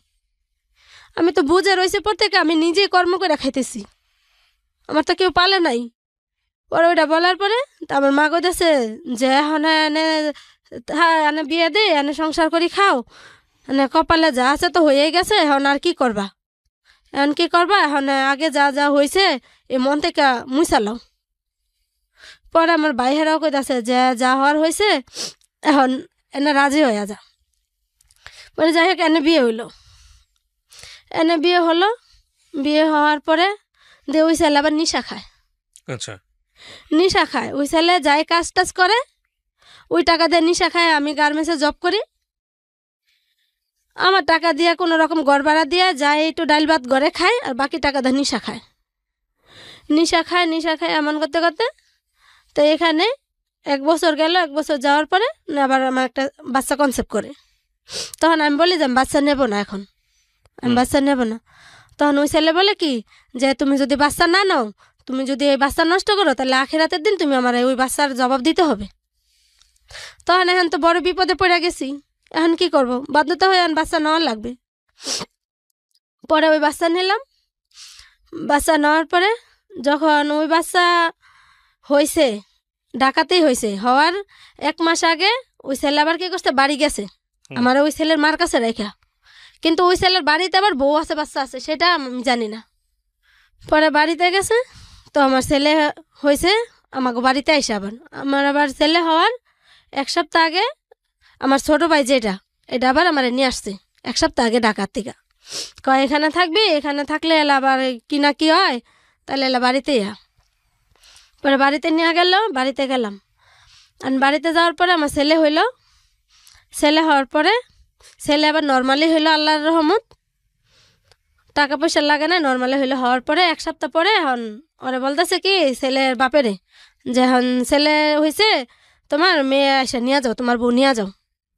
আমি তো বুঝে রয়েছে প্রত্যেকে, আমি নিজেই কর্ম করে খাইতেছি, আমার তো কেউ পালে নাই। পরে ওইটা বলার পরে তা আমার মা কইতেছে যে এখন এনে এনে বিয়ে দে, এনে সংসার করি খাও, এনে কপালে যা আছে তো হয়েই গেছে, এখন আর কি করবা? এখন কি করবা? এখন আগে যা যা হয়েছে এই মন থেকে মুছালাও। পরে আমার ভাইয়েরাও কইতাছে যে যা হওয়ার হয়েছে এখন এনে রাজি হয়ে যা। পরে যাই হোক এনে বিয়ে হইলো, এনে বিয়ে হলো। বিয়ে হওয়ার পরে দিয়ে ওই ছেলে আবার নিশা খায়। আচ্ছা। নিশা খায় ওই ছেলে, যাই কাজ টাজ করে ওই টাকা দিয়ে নিশা খায়। আমি গার্মেন্টসে জব করি, আমার টাকা দিয়ে কোনো রকম ঘর ভাড়া দিয়ে যাই একটু ডাল ভাত ঘরে খায়, আর বাকি টাকা দিয়ে নিশা খায়। নিশা খায় নিশা খায় এমন করতে করতে তো এখানে 1 বছর গেল। 1 বছর যাওয়ার পরে আবার আমার একটা বাচ্চা কনসেপ্ট করে। তখন আমি বলি যে আমি বাচ্চা নেব না, এখন আমি বাচ্চা নেব না। তখন ওই ছেলে বলে কি যে তুমি যদি বাচ্চা না নাও, তুমি যদি এই বাচ্চা নষ্ট করো, তাহলে আখিরাতের দিন তুমি আমার ওই বাচ্চার জবাব দিতে হবে। তখন এখন তো বড় বিপদে পড়ে গেছি, এখন কি করব? বাধ্যতা হয়ে এখন বাচ্চা নেওয়া লাগবে। পরে ওই বাচ্চা নিলাম। বাচ্চা নেওয়ার পরে যখন ওই বাচ্চা হয়েছে, ঢাকাতেই হয়েছে, হওয়ার 1 মাস আগে ওই ছেলে আবার কি করছে, বাড়ি গেছে আমার ওই ছেলের মার কাছে রেখা। কিন্তু ওই ছেলের বাড়িতে আবার বউ আছে, বাচ্চা আছে, সেটা আমি জানি না। পরে বাড়িতে গেছে, তো আমার ছেলে হয়েছে আমাকে বাড়িতে এসে আবার আমার আবার ছেলে হওয়ার 1 সপ্তাহ আগে আমার ছোট ভাই যেটা, এটা আবার আমার নিয়ে আসছে 1 সপ্তাহ আগে ঢাকার থেকে। কয় এখানে থাকবি, এখানে থাকলে এলা আবার কি না কি হয়, তাহলে এলা বাড়িতে ইয়া। পরে বাড়িতে নিয়ে গেল, বাড়িতে গেলাম। আর বাড়িতে যাওয়ার পরে আমার ছেলে হইল। ছেলে হওয়ার পরে ছেলে আবার নর্মালি হইলো, আল্লাহর রহমত, টাকা পয়সা লাগে না, নর্মালি হইলো। হওয়ার পরে 1 সপ্তাহ পরে এখন ওরা বলতেছে কি ছেলের বাপেরে যে এখন ছেলে হয়েছে, তোমার মেয়ে এসে নিয়ে যাও, তোমার বউ নিয়ে যাও,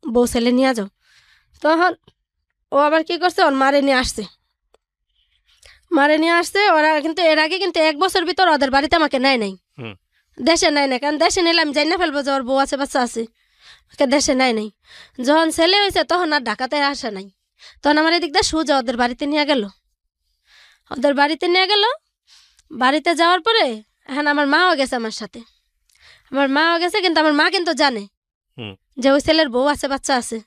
বউ ছেলে নিয়ে যাও। তখন ও আবার কি করছে, ওর মারে নিয়ে আসছে। মারে নিয়ে আসছে ওরা, কিন্তু এর আগে কিন্তু 1 বছর ভিতর ওদের বাড়িতে আমাকে নেয় নাই, দেশে নেয় নাই। কারণ দেশে নিলে আমি জানি না ফেলবো যে ওর বউ আছে, বাচ্চা আছে, দেশে নেয় নাই। যখন ছেলে হয়েছে তখন আর ঢাকাতে আসে নাই। তখন আমার এদিক দিয়ে সোজা ওদের বাড়িতে নিয়ে গেল। ওদের বাড়িতে নিয়ে গেল। বাড়িতে যাওয়ার পরে এখন আমার মাও গেছে আমার সাথে, আমার মাও গেছে। কিন্তু আমার মা কিন্তু জানে যে ওই ছেলের বউ আছে, বাচ্চা আছে,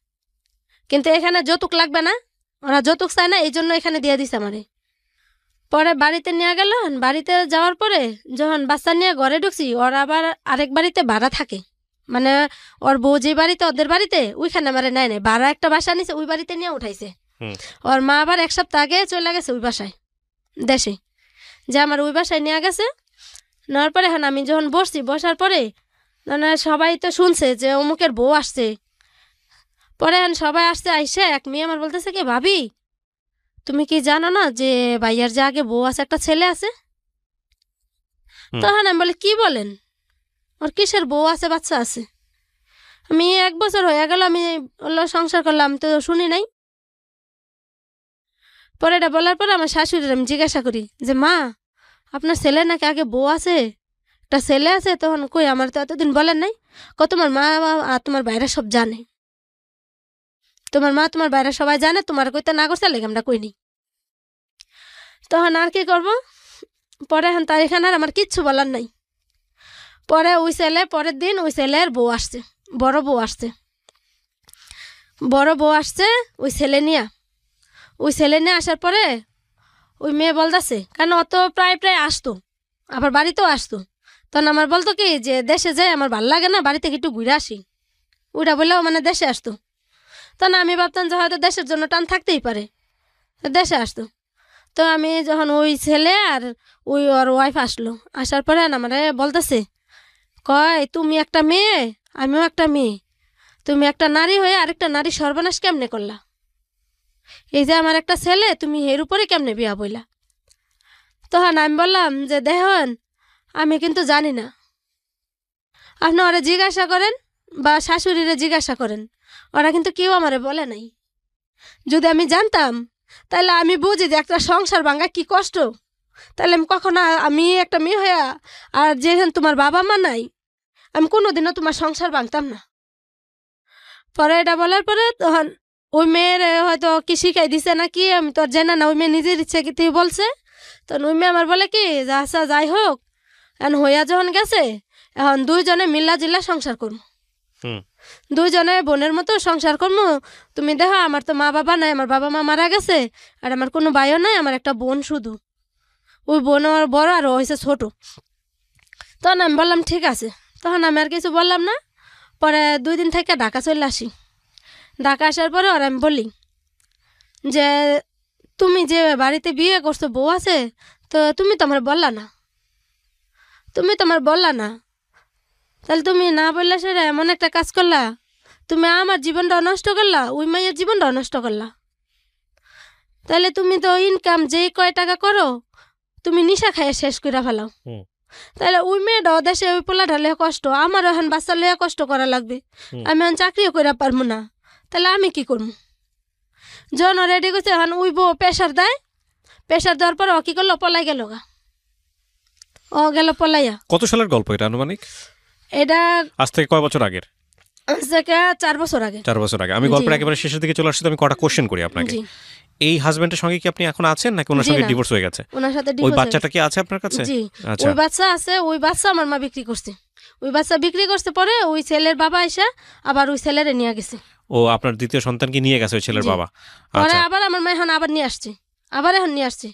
কিন্তু এখানে যৌতুক লাগবে না, ওরা যৌতুক চায় না, এই জন্য এখানে দিয়ে দিছে আমারে। পরে বাড়িতে নিয়ে গেল। বাড়িতে যাওয়ার পরে যখন বাচ্চা নিয়ে ঘরে ঢুকছি, ওরা আবার আরেক বাড়িতে ভাড়া থাকে, মানে ওর বউ যে বাড়িতে ওদের বাড়িতে ওইখানে আমারে নেয় নাই, ভাড়া একটা বাসা নিছে, ওই বাড়িতে নিয়ে উঠাইছে। ওর মা আবার 1 সপ্তাহ আগে চলে গেছে ওই বাসায় দেশে, যে আমার ওই বাসায় নিয়ে গেছে। নেওয়ার পরে এখন আমি যখন বসছি, বসার পরে মানে সবাই তো শুনছে যে অমুকের বউ আসছে। পরে এখন সবাই আসছে, আইসে এক মেয়ে আমার বলতেছে কি ভাবি তুমি কি জানো না যে ভাইয়ার যে আগে বউ আছে, একটা ছেলে আছে? তখন আমি বলি কি বলেন, ওর কিসের বউ আছে, বাচ্চা আছে? আমি 1 বছর হয়ে গেল আমি সংসার করলাম, তো শুনি নাই। পরে এটা বলার পরে আমার শাশুড়ির আমি জিজ্ঞাসা করি যে মা আপনার ছেলে নাকি আগে বউ আছে, একটা ছেলে আছে? তখন কই আমার তো এতদিন বলেন নাই। তোমার মা আর তোমার বাইরে সব জানে, তোমার মা তোমার বাইরে সবাই জানে, তোমার কইতে না করছে লেগে আমরা কইনি। তখন আর কি করব? পরে এখন তার এখানে আর আমার কিচ্ছু বলার নাই। পরে ওই ছেলে পরের দিন ওই ছেলের বউ আসছে, বড় বউ আসছে, বড় বউ আসছে ওই ছেলে নিয়ে। ওই ছেলে নিয়ে আসার পরে ওই মেয়ে বলতেছে, কারণ অত প্রায় প্রায় আসতো, আবার বাড়িতেও আসতো। তখন আমার বলতো কি যে দেশে যাই আমার ভালো লাগে না, বাড়ি থেকে একটু ঘুরে আসি, ওইটা বললেও মানে দেশে আসতো। তখন আমি ভাবতাম যে হয়তো দেশের জন্য টান থাকতেই পারে, দেশে আসতো। তো আমি যখন ওই ছেলে আর ওই ওর ওয়াইফ আসলো, আসার পরে আমার বলতেছে কয় তুমি একটা মেয়ে, আমিও একটা মেয়ে, তুমি একটা নারী হয়ে আরেকটা নারী সর্বনাশ কেমনে করলা? এই যে আমার একটা ছেলে, তুমি এর উপরে কেমনে বিয়া বইলা? তখন আমি বললাম যে দেখুন, আমি কিন্তু জানি না, আপনি ওরা জিজ্ঞাসা করেন বা শাশুড়িরে জিজ্ঞাসা করেন, ওরা কিন্তু কেউ আমারে বলে নাই। যদি আমি জানতাম তাহলে আমি বুঝি যে একটা সংসার ভাঙা কি কষ্ট, তাহলে আমি কখনো, আমি একটা মেয়ে হইয়া আর যেখানে তোমার বাবা মা নাই, আমি কোনোদিনও তোমার সংসার ভাঙতাম না। পরে এটা বলার পরে তখন ওই মেয়ের হয়তো কি শিখাই দিছে নাকি, আমি তো আর জানি না, ওই মেয়ে নিজের ইচ্ছে কি বলছে। তখন ওই মেয়ে আমার বলে কি যে আচ্ছা যাই হোক, এখন হইয়া যখন গেছে, এখন দুইজনে মিল্লা জিল্লা সংসার করবো, দুইজনে বোনের মতো সংসার করবো। তুমি দেখো আমার তো মা বাবা নাই, আমার বাবা মা মারা গেছে, আর আমার কোনো ভাইও নাই, আমার একটা বোন শুধু। ওই বোন আমার বড় আর ও হয়েছে ছোট। তখন আমি বললাম ঠিক আছে। তখন আমি আর কিছু বললাম না। পরে 2 দিন থেকে ঢাকা চলে আসি। ঢাকা আসার পরে আর আমি বলি যে তুমি যে বাড়িতে বিয়ে করছো, বউ আছে, তো তুমি তো আমার বললা না, তুমি তো আমার বললা না, তাহলে তুমি না বললে সেটা এমন একটা কাজ করলা, তুমি আমার জীবনটাও নষ্ট করলা, ওই মাইয়ের জীবনটাও নষ্ট করলা। তাহলে তুমি তো ইনকাম যেই কয় টাকা করো তুমি নিশা খাইয়ে শেষ করে ফেলাও। তাহলে ওই মেয়েটাও দেশে ওই পোলাটা লেয়া কষ্ট, আমারও এখন বাচ্চা লেয়া কষ্ট করা লাগবে, আমি এখন চাকরিও করে পারবো না, তাহলে আমি কি করবো? জন রেডি করছে, এখন ওই বউ প্রেশার দেয়, প্রেশার দেওয়ার পর ও কি করলো, পলাই গেল গা, ও গেল পলাইয়া। কত সালের গল্প এটা আনুমানিক? এটা আজ থেকে কয় বছর আগের? 4 বছর আগে। 4 বছর আগে। আমি গল্পের একেবারে শেষের দিকে চলে আসছি, তো আমি কটা কোশ্চেন করি আপনাকে। জি। এই হাজবেন্ডের সঙ্গে কি আপনি এখন আছেন নাকি ওনার সঙ্গে ডিভোর্স হয়ে গেছে? ওনার সাথে ওই ডিভোর্স। বাচ্চাটা কি আছে আপনার কাছে? জি, আচ্ছা। ওই বাচ্চা আছে, ওই বাচ্চা আমার মা বিক্রি করছে। ওই বাচ্চা বিক্রি করতে পরে ওই ছেলের বাবা এসে আবার ওই ছেলেরে নিয়ে গেছে। ও আপনার দ্বিতীয় সন্তানকে নিয়ে গেছে ওই ছেলের জি। বাবা? পরে আচ্ছা। আবার আমার মা এখন আবার নিয়ে আসছে, আবার এখন নিয়ে আসছে।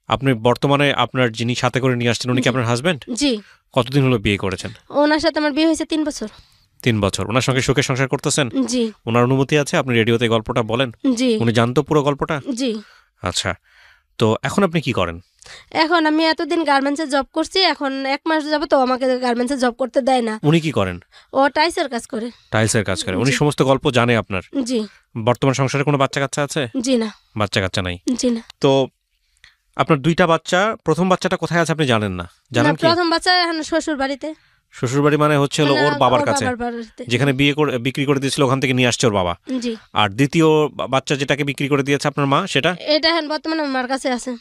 আপনি বর্তমানে আপনার যিনি সাথে করে নিয়ে আসছেন উনি কি আপনার হাজবেন্ড? জি। কতদিন হলো বিয়ে করেছেন? ওনার সাথে আমার বিয়ে হয়েছে 3 বছর। 3 বছর। ওনার সঙ্গে সুখে সংসার করতেছেন? জি। ওনার অনুমতি আছে? আপনি রেডিওতে গল্পটা বলেন? জি। উনি জানতো পুরো গল্পটা? জি। আচ্ছা, তো এখন আপনি কি করেন? এখন আমি এতদিন গার্মেন্টসে জব করছি, এখন 1 মাস যাবো তো আমাকে গার্মেন্টসে জব করতে দেয় না। উনি কি করেন? ও টাইসের কাজ করে। টাইলসের কাজ করে। উনি সমস্ত গল্প জানে আপনার? জি। বর্তমান সংসারে কোনো বাচ্চা কাচ্চা আছে? জি না। বাচ্চা কাচ্চা নাই? জি না। তো আপনার 2টা বাচ্চা, প্রথম বাচ্চাটা কোথায় আছে আপনি জানেন না? জানেন কি? প্রথম বাচ্চা এখন শ্বশুর বাড়িতে। শ্বশুর বাড়ি মানে হচ্ছে হলো ওর বাবার কাছে, বাড়িতে। যেখানে বিক্রি করে দিয়েছিল ওখান থেকে নিয়ে আসছে ওর বাবা। জি। আর দ্বিতীয় বাচ্চা যেটাকে বিক্রি করে দিয়েছে আপনার মা, সেটা এটা এখন বর্তমানে আমার কাছে আছে।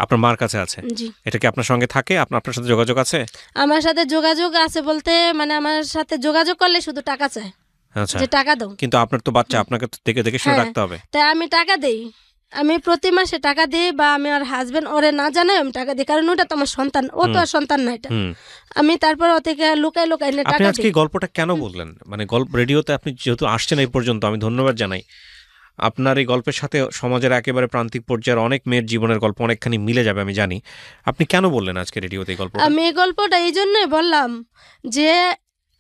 আপনার মার কাছে আছে? জি। এটা কি আপনার সঙ্গে থাকে? আপনার সাথে যোগাযোগ আছে? আমার সাথে যোগাযোগ আছে বলতে মানে আমার সাথে যোগাযোগ করলে শুধু টাকা চায়, আচ্ছা, যে টাকা দাও। কিন্তু আপনার তো বাচ্চা, আপনাকে তো দেখে দেখে শুনে হ্যাঁ, রাখতে হবে। তাই আমি টাকা দেই, আমি প্রতি মাসে টাকা দিই, বা আমি আর হাজবেন্ড ওরে না জানাই আমি টাকা দিই, কারণ ওটা তো আমার সন্তান, ও তো আর সন্তান না এটা। আমি তারপর ও থেকে লুকাই লুকাই আপনি টাকা আজকে দিই। এই গল্পটা কেন বললেন? মানে গল্প রেডিওতে আপনি যেহেতু আসছেন এই পর্যন্ত, আমি ধন্যবাদ জানাই। আপনার এই গল্পের সাথে সমাজের একেবারে প্রান্তিক পর্যায়ের অনেক মেয়ের জীবনের গল্প অনেকখানি মিলে যাবে আমি জানি। আপনি কেন বললেন আজকে রেডিওতে এই গল্পটা? আমি এই গল্পটা এই জন্যই বললাম যে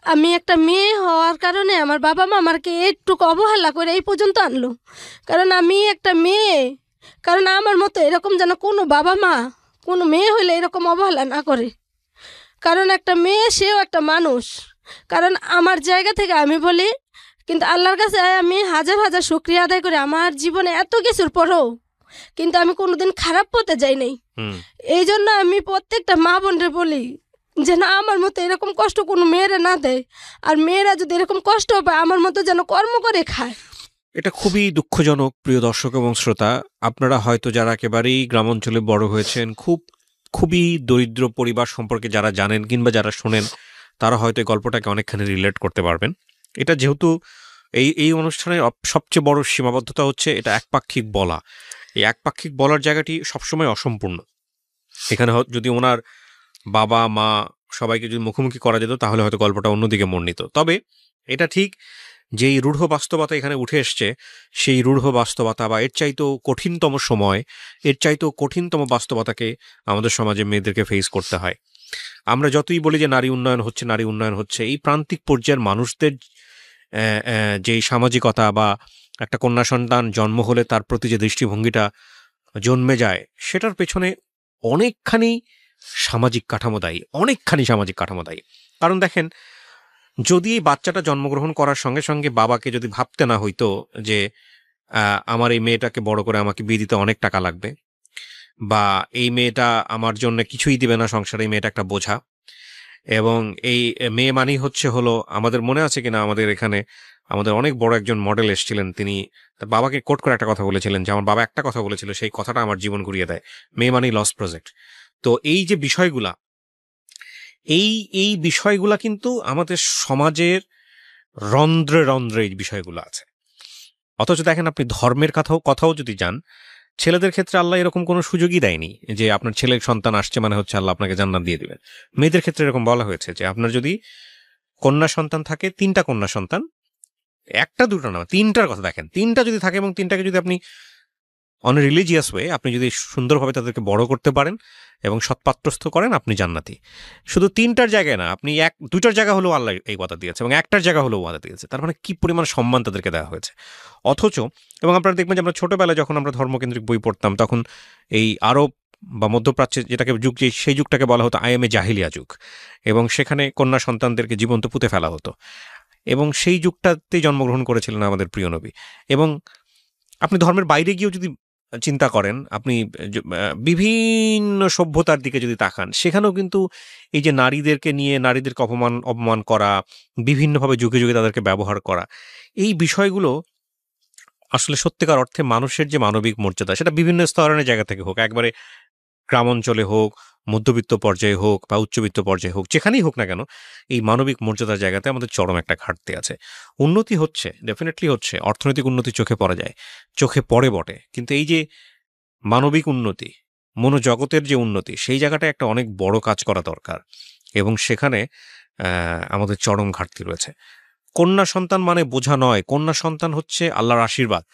আমি একটা মেয়ে হওয়ার কারণে আমার বাবা মা আমাকে একটুকু অবহেলা করে এই পর্যন্ত আনলো, কারণ আমি একটা মেয়ে, কারণ আমার মতো এরকম যেন কোনো বাবা মা কোনো মেয়ে হইলে এরকম অবহেলা না করে, কারণ একটা মেয়ে সেও একটা মানুষ। কারণ আমার জায়গা থেকে আমি বলি, কিন্তু আল্লাহর কাছে আমি হাজার হাজার শুকরিয়া আদায় করি, আমার জীবনে এত কিছুর পরেও কিন্তু আমি কোনোদিন খারাপ পথে যাই নাই। এই জন্য আমি প্রত্যেকটা মা বোনরে বলি যে না, আমার মতো এরকম কষ্ট কোনো মেয়েরা না দেয়, আর মেয়েরা যদি এরকম কষ্ট পায় আমার মতো যেন কর্ম করে খায়। এটা খুবই দুঃখজনক প্রিয় দর্শক এবং শ্রোতা। আপনারা হয়তো যারা একেবারেই গ্রাম অঞ্চলে বড় হয়েছেন, খুবই দরিদ্র পরিবার সম্পর্কে যারা জানেন কিংবা যারা শোনেন, তারা হয়তো এই গল্পটাকে অনেকখানি রিলেট করতে পারবেন। এটা যেহেতু এই অনুষ্ঠানের সবচেয়ে বড় সীমাবদ্ধতা হচ্ছে এটা একপাক্ষিক বলা। এই একপাক্ষিক বলার জায়গাটি সবসময় অসম্পূর্ণ। এখানে যদি ওনার বাবা মা সবাইকে যদি মুখোমুখি করা যেত তাহলে হয়তো গল্পটা অন্যদিকে মন নিত। তবে এটা ঠিক, যেই রূঢ় বাস্তবতা এখানে উঠে এসছে, সেই রূঢ় বাস্তবতা বা এর চাইতেও কঠিনতম সময়, এর চাইতেও কঠিনতম বাস্তবতাকে আমাদের সমাজে মেয়েদেরকে ফেস করতে হয়। আমরা যতই বলি যে নারী উন্নয়ন হচ্ছে, নারী উন্নয়ন হচ্ছে, এই প্রান্তিক পর্যায়ের মানুষদের যেই সামাজিকতা বা একটা কন্যা সন্তান জন্ম হলে তার প্রতি যে দৃষ্টিভঙ্গিটা জন্মে যায়, সেটার পেছনে অনেকখানি সামাজিক কাঠামো দায়ী, অনেকখানি সামাজিক কাঠামো দায়ী। কারণ দেখেন, যদি এই বাচ্চাটা জন্মগ্রহণ করার সঙ্গে সঙ্গে বাবাকে যদি ভাবতে না হইতো যে আমার এই মেয়েটাকে বড় করে আমাকে বিয়ে দিতে অনেক টাকা লাগবে, বা এই মেয়েটা আমার জন্য কিছুই দিবে না সংসারে, এই মেয়েটা একটা বোঝা, এবং এই মেয়ে মানেই হলো আমাদের মনে আছে কিনা, আমাদের এখানে আমাদের অনেক বড় একজন মডেল এসেছিলেন, তিনি তার বাবাকে কোট করে একটা কথা বলেছিলেন যে আমার বাবা একটা কথা বলেছিল, সেই কথাটা আমার জীবন ঘুরিয়ে দেয়, মেয়ে মানেই লস প্রজেক্ট। তো এই যে বিষয়গুলা, এই এই বিষয়গুলা কিন্তু আমাদের সমাজের রন্ধ্রে রন্ধ্রে এই বিষয়গুলো আছে। অথচ দেখেন, আপনি ধর্মের কথাও যদি যান, ছেলেদের ক্ষেত্রে আল্লাহ এরকম কোনো সুযোগই দেয়নি যে আপনার ছেলের সন্তান আসছে মানে হচ্ছে আল্লাহ আপনাকে জান্নাত দিয়ে দিবেন। মেয়েদের ক্ষেত্রে এরকম বলা হয়েছে যে আপনার যদি কন্যা সন্তান থাকে, 3টা কন্যা সন্তান, 1টা 2টা না, 3টার কথা দেখেন, 3টা যদি থাকে এবং 3টাকে যদি আপনি অন রিলিজিয়াস ওয়ে আপনি যদি সুন্দরভাবে তাদেরকে বড় করতে পারেন এবং সৎপাত্রস্থ করেন, আপনি জান্নাতি। শুধু 3টার জায়গায় না, আপনি 2টার জায়গা হলেও আল্লাহ এই কথা দিয়েছে এবং 1টার জায়গা হলেও ওয়াদা দিয়েছে। তার মানে কি পরিমাণ সম্মান তাদেরকে দেওয়া হয়েছে। অথচ, এবং আপনারা দেখবেন যে আমরা ছোটবেলায় যখন আমরা ধর্মকেন্দ্রিক বই পড়তাম, তখন এই আরব বা মধ্যপ্রাচ্যে যেটাকে যুগ, সেই যুগটাকে বলা হতো আইএমএ জাহিলিয়া যুগ, এবং সেখানে কন্যা সন্তানদেরকে জীবন্ত পুঁতে ফেলা হতো, এবং সেই যুগটাতেই জন্মগ্রহণ করেছিলেন আমাদের প্রিয় নবী। এবং আপনি ধর্মের বাইরে গিয়েও যদি চিন্তা করেন, আপনি বিভিন্ন সভ্যতার দিকে যদি তাকান, সেখানেও কিন্তু এই যে নারীদেরকে নিয়ে নারীদেরকে অপমান করা, বিভিন্নভাবে যুগে যুগে তাদেরকে ব্যবহার করা, এই বিষয়গুলো আসলে সত্যিকার অর্থে মানুষের যে মানবিক মর্যাদা, সেটা বিভিন্ন স্তরের জায়গা থেকে হোক, একবারে গ্রাম অঞ্চলে হোক, মধ্যবিত্ত পর্যায়ে হোক বা উচ্চবিত্ত পর্যায়ে হোক, যেখানেই হোক না কেন, এই মানবিক মর্যাদার জায়গাতে আমাদের চরম একটা ঘাটতি আছে। উন্নতি হচ্ছে, ডেফিনেটলি হচ্ছে, অর্থনৈতিক উন্নতি চোখে পড়া যায়, চোখে পড়ে বটে, কিন্তু এই যে মানবিক উন্নতি, মনোজগতের যে উন্নতি, সেই জায়গাটা একটা অনেক বড় কাজ করা দরকার, এবং সেখানে আমাদের চরম ঘাটতি রয়েছে। কন্যা সন্তান মানে বোঝা নয়, কন্যা সন্তান হচ্ছে আল্লাহর আশীর্বাদ।